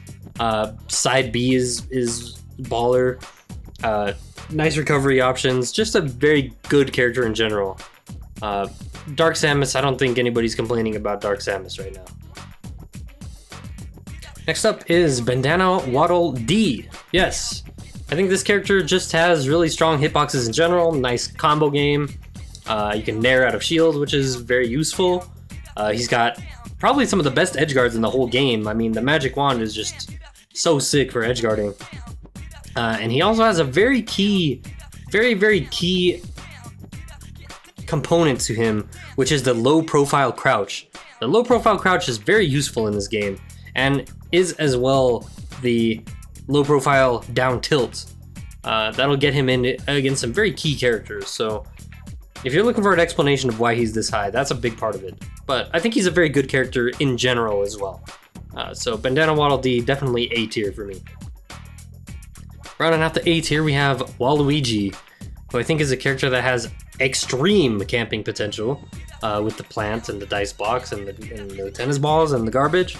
side B is baller, nice recovery options, just a very good character in general. Dark Samus, I don't think anybody's complaining about Dark Samus right now. Next up is Bandana Waddle D. Yes, I think this character just has really strong hitboxes in general, nice combo game. You can nair out of shield, which is very useful. He's got probably some of the best edge guards in the whole game. I mean, the magic wand is just so sick for edge guarding. And he also has a very key component to him, which is the low profile crouch. The low profile crouch is very useful in this game, and is as well the low profile down tilt. That'll get him in against some very key characters. So if you're looking for an explanation of why he's this high, that's a big part of it. But I think he's a very good character in general as well. So Bandana Waddle D, definitely A tier for me. Rounding out the A tier, we have Waluigi, who I think is a character that has extreme camping potential, with the plant and the dice blocks and the tennis balls and the garbage.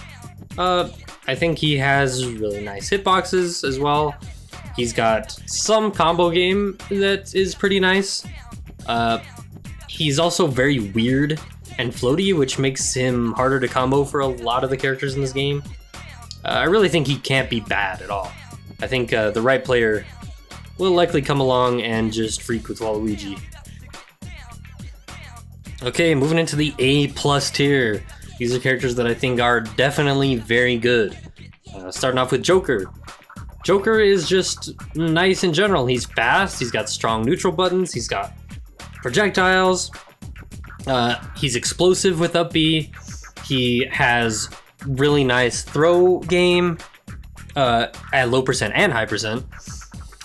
I think he has really nice hitboxes as well. He's got some combo game that is pretty nice. He's also very weird and floaty, which makes him harder to combo for a lot of the characters in this game. I really think he can't be bad at all. I think the right player will likely come along and just freak with Waluigi. Okay, moving into the A+ tier. These are characters that I think are definitely very good. Starting off with Joker. Joker is just nice in general. He's fast, he's got strong neutral buttons, he's got projectiles, he's explosive with up B, he has really nice throw game at low percent and high percent,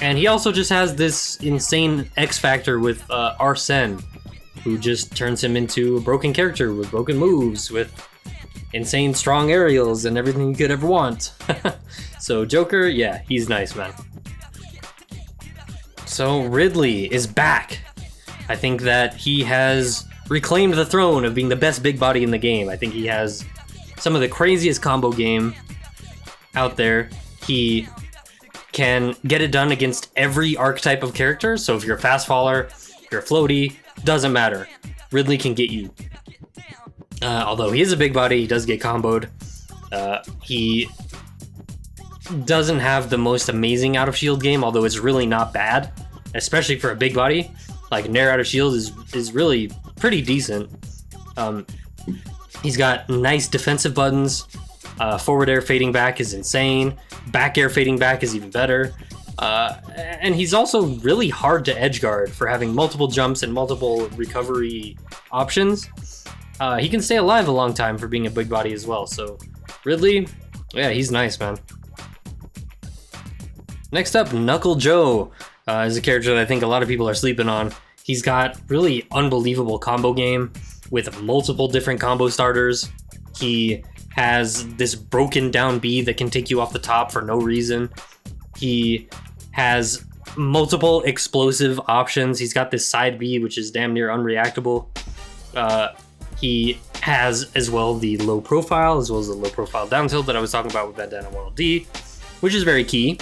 and he also just has this insane X factor with Arsene, who just turns him into a broken character with broken moves, with insane strong aerials and everything you could ever want. So Joker, yeah, he's nice, man. So Ridley is back. I think that he has reclaimed the throne of being the best big body in the game. I think he has some of the craziest combo game out there. He can get it done against every archetype of character. So if you're a fast faller, you're a floaty, doesn't matter. Ridley can get you. Although he is a big body, he does get comboed. He doesn't have the most amazing out of shield game, although it's really not bad, especially for a big body. Like nair out of shield is really pretty decent. He's got nice defensive buttons. Forward air fading back is insane. Back air fading back is even better. And he's also really hard to edge guard for having multiple jumps and multiple recovery options. He can stay alive a long time for being a big body as well. So Ridley, yeah, he's nice, man. Next up, Knuckle Joe is a character that I think a lot of people are sleeping on. He's got really unbelievable combo game with multiple different combo starters. He has this broken down B that can take you off the top for no reason. He has multiple explosive options. He's got this side B, which is damn near unreactable. He has as well the low profile, as well as the low profile down tilt that I was talking about with Bandana 1LD, which is very key.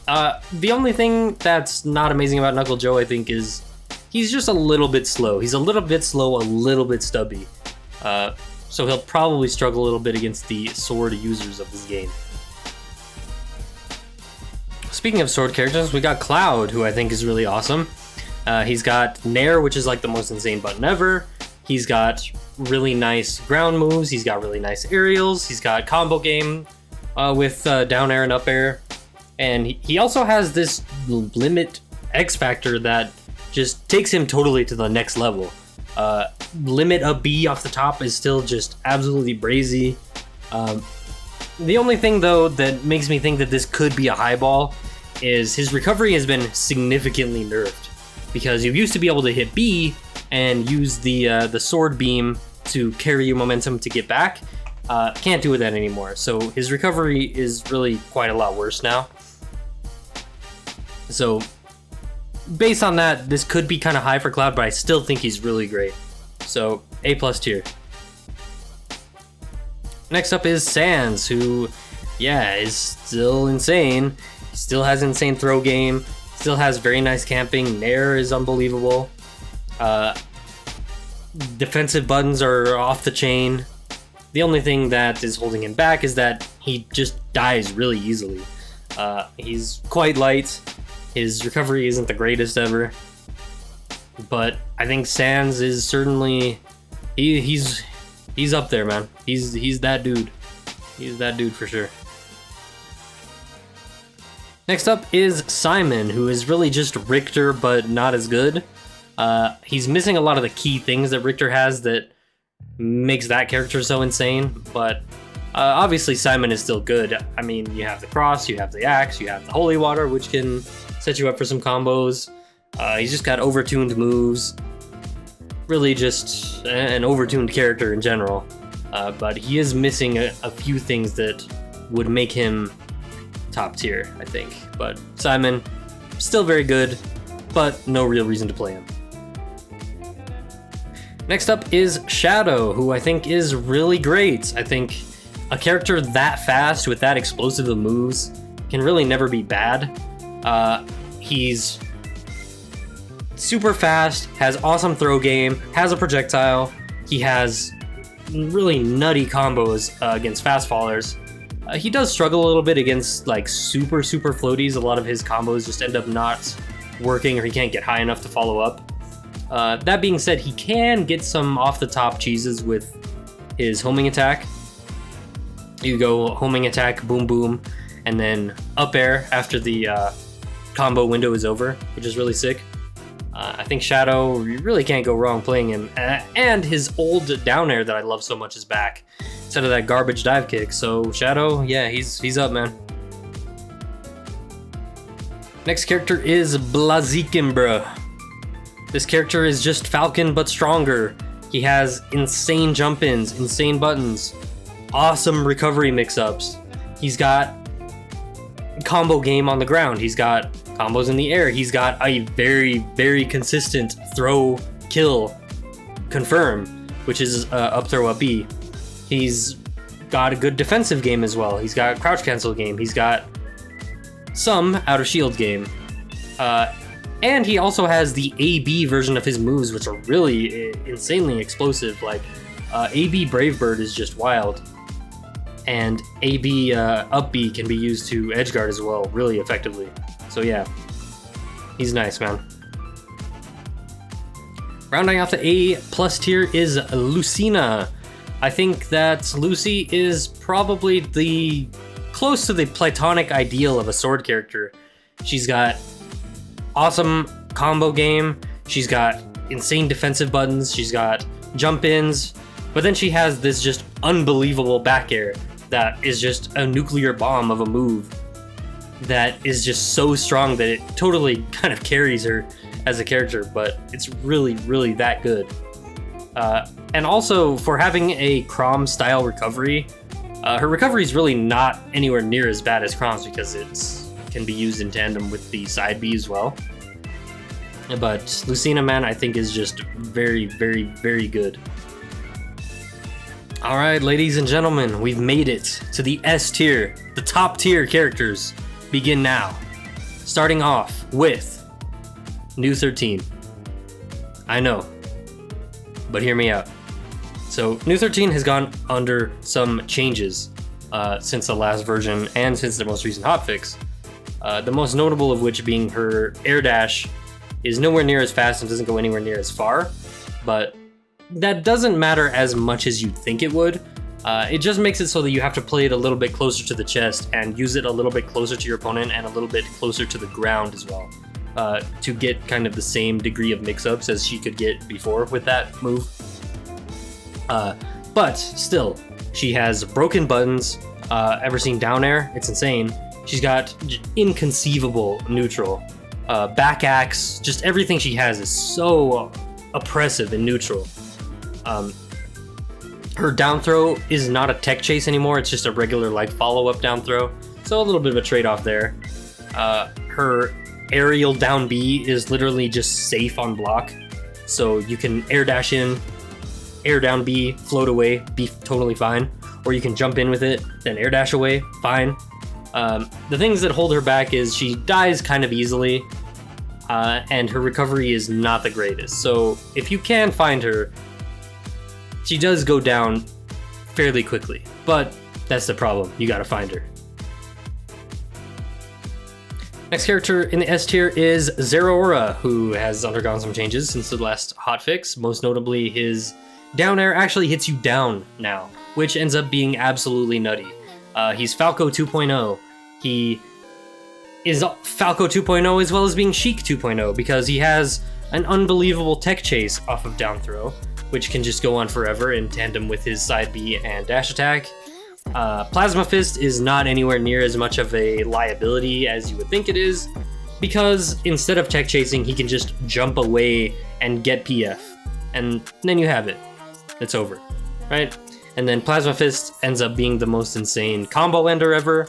The only thing that's not amazing about Knuckle Joe, I think, is he's just a little bit slow. He's a little bit slow, a little bit stubby. So he'll probably struggle a little bit against the sword users of this game. Speaking of sword characters, we got Cloud, who I think is really awesome. He's got Nair, which is like the most insane button ever. He's got really nice ground moves. He's got really nice aerials. He's got combo game with down air and up air. And he also has this limit X factor that just takes him totally to the next level. Limit up B off the top is still just absolutely brazy. The only thing though that makes me think that this could be a high ball is his recovery has been significantly nerfed, because you used to be able to hit B and use the sword beam to carry your momentum to get back. Can't do that anymore, so his recovery is really quite a lot worse now. So based on that, this could be kind of high for Cloud, but I still think he's really great. So A+ tier. Next up is Sans, who, yeah, is still insane. He still has insane throw game, still has very nice camping. Nair is unbelievable. Defensive buttons are off the chain. The only thing that is holding him back is that he just dies really easily. He's quite light. His recovery isn't the greatest ever. But I think Sans is certainly... He's up there, man. He's that dude. He's that dude for sure. Next up is Simon, who is really just Richter, but not as good. He's missing a lot of the key things that Richter has that makes that character so insane, but obviously Simon is still good. I mean, you have the cross, you have the axe, you have the holy water, which can set you up for some combos. He's just got overtuned moves. Really just an overtuned character in general. But he is missing a few things that would make him top tier, I think. But Simon, still very good, but no real reason to play him. Next up is Shadow, who I think is really great. I think a character that fast with that explosive of moves can really never be bad. He's super fast, has awesome throw game, has a projectile. He has really nutty combos against fast fallers. He does struggle a little bit against like super floaties. A lot of his combos just end up not working, or he can't get high enough to follow up. That being said, he can get some off the top cheeses with his homing attack. You go homing attack, boom boom, and then up air after the combo window is over, which is really sick. I think Shadow, you really can't go wrong playing him. And his old down air that I love so much is back, instead of that garbage dive kick. So Shadow, yeah, he's up, man. Next character is Blaziken. This character is just Falcon, but stronger. He has insane jump-ins, insane buttons, awesome recovery mix-ups. He's got combo game on the ground. He's got combos in the air. He's got a very consistent throw, kill, confirm, which is up throw, up B. He's got a good defensive game as well. He's got crouch cancel game. He's got some out of shield game. And he also has the AB version of his moves, which are really insanely explosive. Like AB Brave Bird is just wild. And AB up B can be used to edgeguard as well, really effectively. So yeah, he's nice, man. Rounding off the A+ tier is Lucina. I think that Lucy is probably the close to the platonic ideal of a sword character. She's got awesome combo game. She's got insane defensive buttons. She's got jump ins, but then she has this just unbelievable back air that is just a nuclear bomb of a move. that is just so strong that it totally kind of carries her as a character, but it's really, really that good. And also, for having a Chrom style recovery, her recovery is really not anywhere near as bad as Chrom's because it can be used in tandem with the side B as well. But Lucina, man, I think is just very, very, very good. All right, ladies and gentlemen, we've made it to the S tier. The top tier characters begin now. Starting off with New 13. I know, but hear me out. So New 13 has gone under some changes since the last version and since the most recent hotfix. The most notable of which being her air dash is nowhere near as fast and doesn't go anywhere near as far, but that doesn't matter as much as you'd think it would. It just makes it so that you have to play it a little bit closer to the chest and use it a little bit closer to your opponent and a little bit closer to the ground as well, to get kind of the same degree of mix-ups as she could get before with that move. But still, she has broken buttons. Ever seen down air? It's insane. She's got inconceivable neutral. Back axe, just everything she has is so oppressive in neutral. Her down throw is not a tech chase anymore, it's just a regular like follow-up down throw, so a little bit of a trade-off there. Her aerial down B is literally just safe on block, so you can air dash in, air down B, float away, be totally fine, or you can jump in with it, then air dash away, fine. The things that hold her back is she dies kind of easily, and her recovery is not the greatest. So if you can find her, she does go down fairly quickly, but that's the problem. You gotta find her. Next character in the S tier is Zeraora, who has undergone some changes since the last hotfix. Most notably, his down air actually hits you down now, which ends up being absolutely nutty. He's Falco 2.0. He is Falco 2.0 as well as being Sheik 2.0 because he has an unbelievable tech chase off of down throw, which can just go on forever in tandem with his side B and dash attack. Plasma Fist is not anywhere near as much of a liability as you would think it is, because instead of tech chasing, he can just jump away and get PF, and then you have it. It's over, right? And then Plasma Fist ends up being the most insane combo ender ever.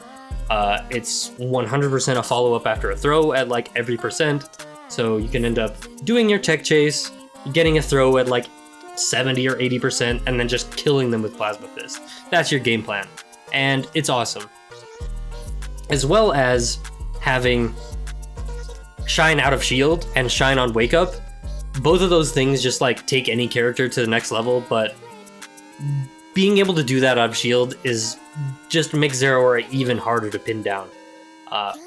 It's 100% a follow-up after a throw at like every percent, so you can end up doing your tech chase, getting a throw at like 70 or 80%, and then just killing them with Plasma Fist. That's your game plan, and it's awesome. As well as having Shine out of shield and Shine on wake up. Both of those things just like take any character to the next level, but being able to do that out of shield is just makes Zeraora even harder to pin down.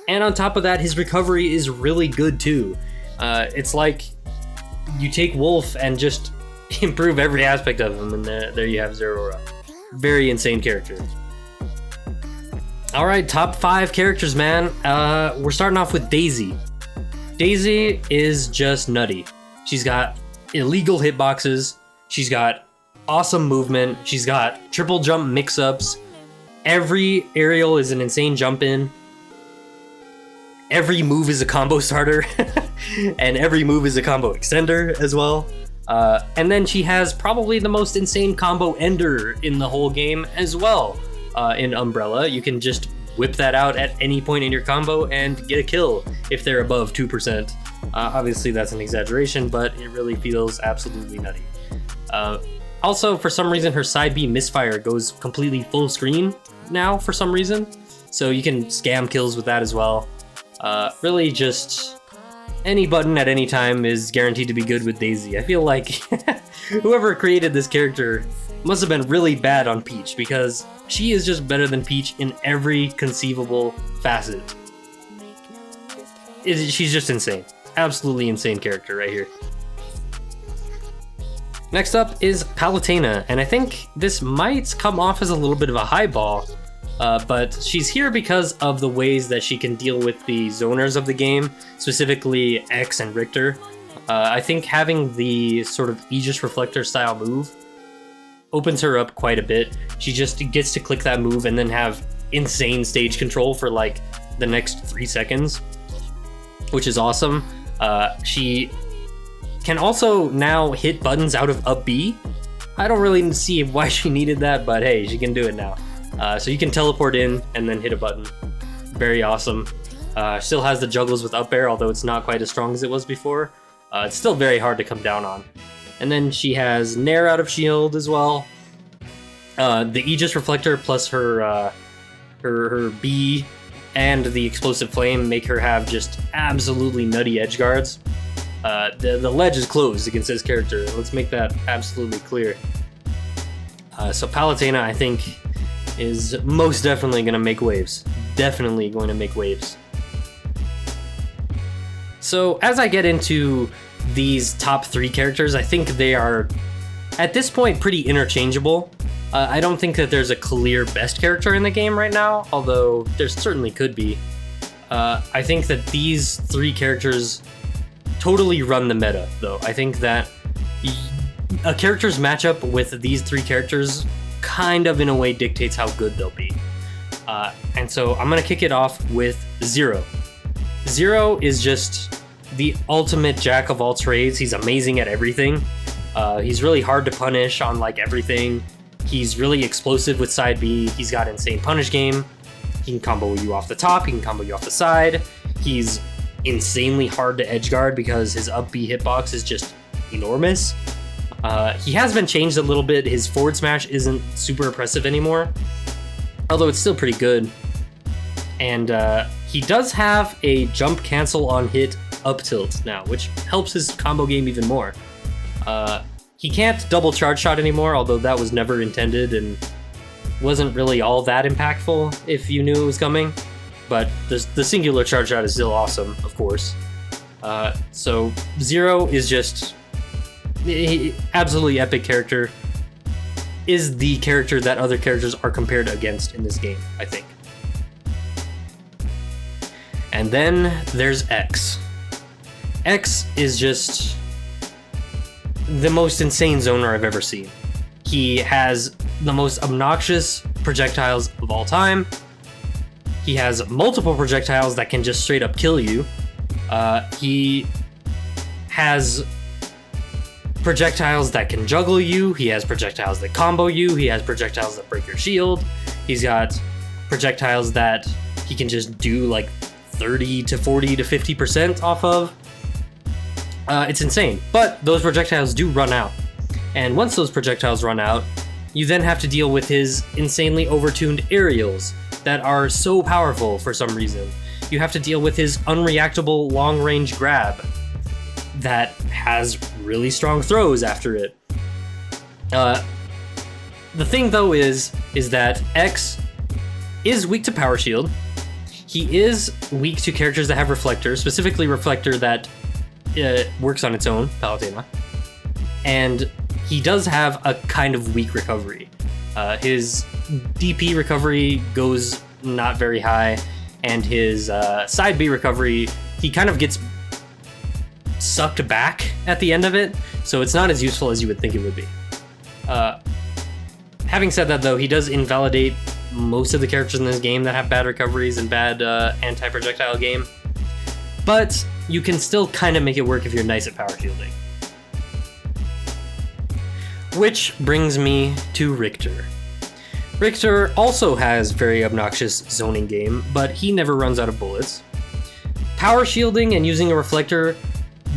And on top of that, his recovery is really good too. It's like you take Wolf and just improve every aspect of him, and there you have Zeraora. Very insane character. All right, top 5 characters, man. We're starting off with Daisy. Daisy is just nutty. She's got illegal hitboxes. She's got awesome movement. She's got triple jump mix-ups. Every aerial is an insane jump in. Every move is a combo starter. And every move is a combo extender as well. And then she has probably the most insane combo ender in the whole game as well. In Umbrella, you can just whip that out at any point in your combo and get a kill if they're above 2%. Obviously that's an exaggeration, but it really feels absolutely nutty. Also, for some reason, her side B misfire goes completely full screen now for some reason, so you can scam kills with that as well. Really just any button at any time is guaranteed to be good with Daisy. I feel like whoever created this character must have been really bad on Peach, because she is just better than Peach in every conceivable facet. She's just insane. Absolutely insane character right here. Next up is Palutena, and I think this might come off as a little bit of a high ball, but she's here because of the ways that she can deal with the zoners of the game, specifically X and Richter. I think having the sort of Aegis Reflector style move opens her up quite a bit. She just gets to click that move and then have insane stage control for like the next 3 seconds, which is awesome. She can also now hit buttons out of up B. I don't really see why she needed that, but hey, she can do it now. So you can teleport in and then hit a button. Very awesome. Still has the juggles with up air, although it's not quite as strong as it was before. It's still very hard to come down on. And then she has Nair out of shield as well. The Aegis Reflector plus her B and the Explosive Flame make her have just absolutely nutty edge guards. The ledge is closed against this character. Let's make that absolutely clear. So Palutena, I think, is most definitely going to make waves. Definitely going to make waves. So as I get into these top 3 characters, I think they are, at this point, pretty interchangeable. I don't think that there's a clear best character in the game right now, although there certainly could be. I think that these 3 characters totally run the meta, though. I think that a character's matchup with these 3 characters kind of, in a way, dictates how good they'll be. And so I'm going to kick it off with Zero. Zero is just the ultimate jack of all trades. He's amazing at everything. He's really hard to punish on like everything. He's really explosive with side B. He's got insane punish game. He can combo you off the top. He can combo you off the side. He's insanely hard to edge guard because his up B hitbox is just enormous. He has been changed a little bit. His forward smash isn't super impressive anymore, although it's still pretty good. And he does have a jump cancel on hit up tilt now, which helps his combo game even more. He can't double charge shot anymore, although that was never intended and wasn't really all that impactful if you knew it was coming. But the singular charge shot is still awesome, of course. So Zero is just absolutely epic character. Is the character that other characters are compared against in this game, I think. And then there's X. X is just the most insane zoner I've ever seen. He has the most obnoxious projectiles of all time. He has multiple projectiles that can just straight up kill you. He has projectiles that can juggle you. He has projectiles that combo you. He has projectiles that break your shield. He's got projectiles that he can just do like 30 to 40 to 50% off of. It's insane, but those projectiles do run out. And once those projectiles run out, you then have to deal with his insanely overtuned aerials that are so powerful for some reason. You have to deal with his unreactable long-range grab that has really strong throws after it. The thing though is that X is weak to Power Shield. He is weak to characters that have Reflector, specifically Reflector that works on its own, Palutena. And he does have a kind of weak recovery. His DP recovery goes not very high, and his side B recovery, he kind of gets sucked back at the end of it, so it's not as useful as you would think it would be. Having said that though, he does invalidate most of the characters in this game that have bad recoveries and bad anti-projectile game, but you can still kind of make it work if you're nice at power shielding. Which brings me to Richter. Richter also has very obnoxious zoning game, but he never runs out of bullets. Power shielding and using a reflector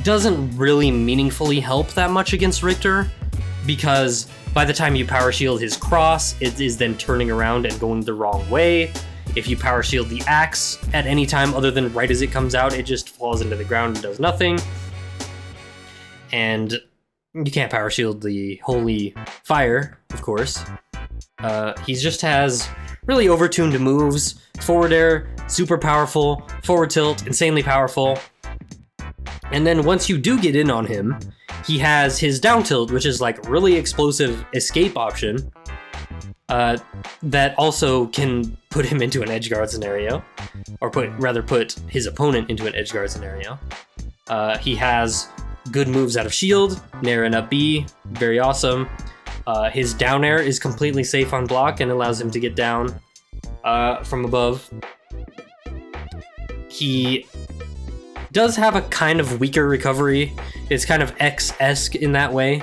doesn't really meaningfully help that much against Richter, because by the time you power shield his cross, it is then turning around and going the wrong way. If you power shield the axe at any time other than right as it comes out, it just falls into the ground and does nothing. And you can't power shield the holy fire, of course. He just has really overtuned moves. Forward air, super powerful. Forward tilt, insanely powerful. And then once you do get in on him, he has his down tilt, which is like really explosive escape option. That also can put him into an edge guard scenario, or put his opponent into an edge guard scenario. He has good moves out of shield, Nair and up B, very awesome. His down air is completely safe on block and allows him to get down from above. He does have a kind of weaker recovery. It's kind of X-esque in that way.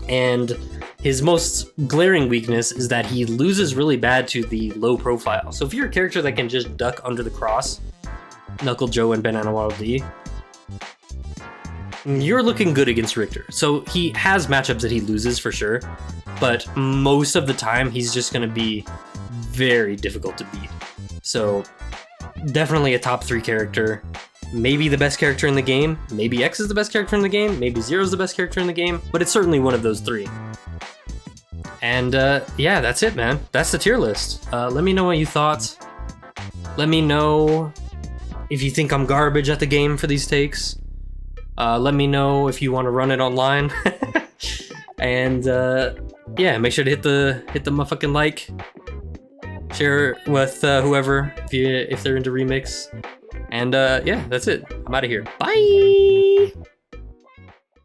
And his most glaring weakness is that he loses really bad to the low profile. So if you're a character that can just duck under the cross, Knuckle Joe and Banana Waddle Dee, you're looking good against Richter. So he has matchups that he loses for sure, but most of the time he's just going to be very difficult to beat. So definitely a top 3 character. Maybe the best character in the game. Maybe X is the best character in the game. Maybe Zero is the best character in the game. But it's certainly one of those 3. And yeah, that's it, man. That's the tier list. Let me know what you thought. Let me know if you think I'm garbage at the game for these takes. Let me know if you want to run it online. And yeah, make sure to hit the motherfucking like. Share with whoever if they're into Remix. And yeah, that's it. I'm out of here. Bye!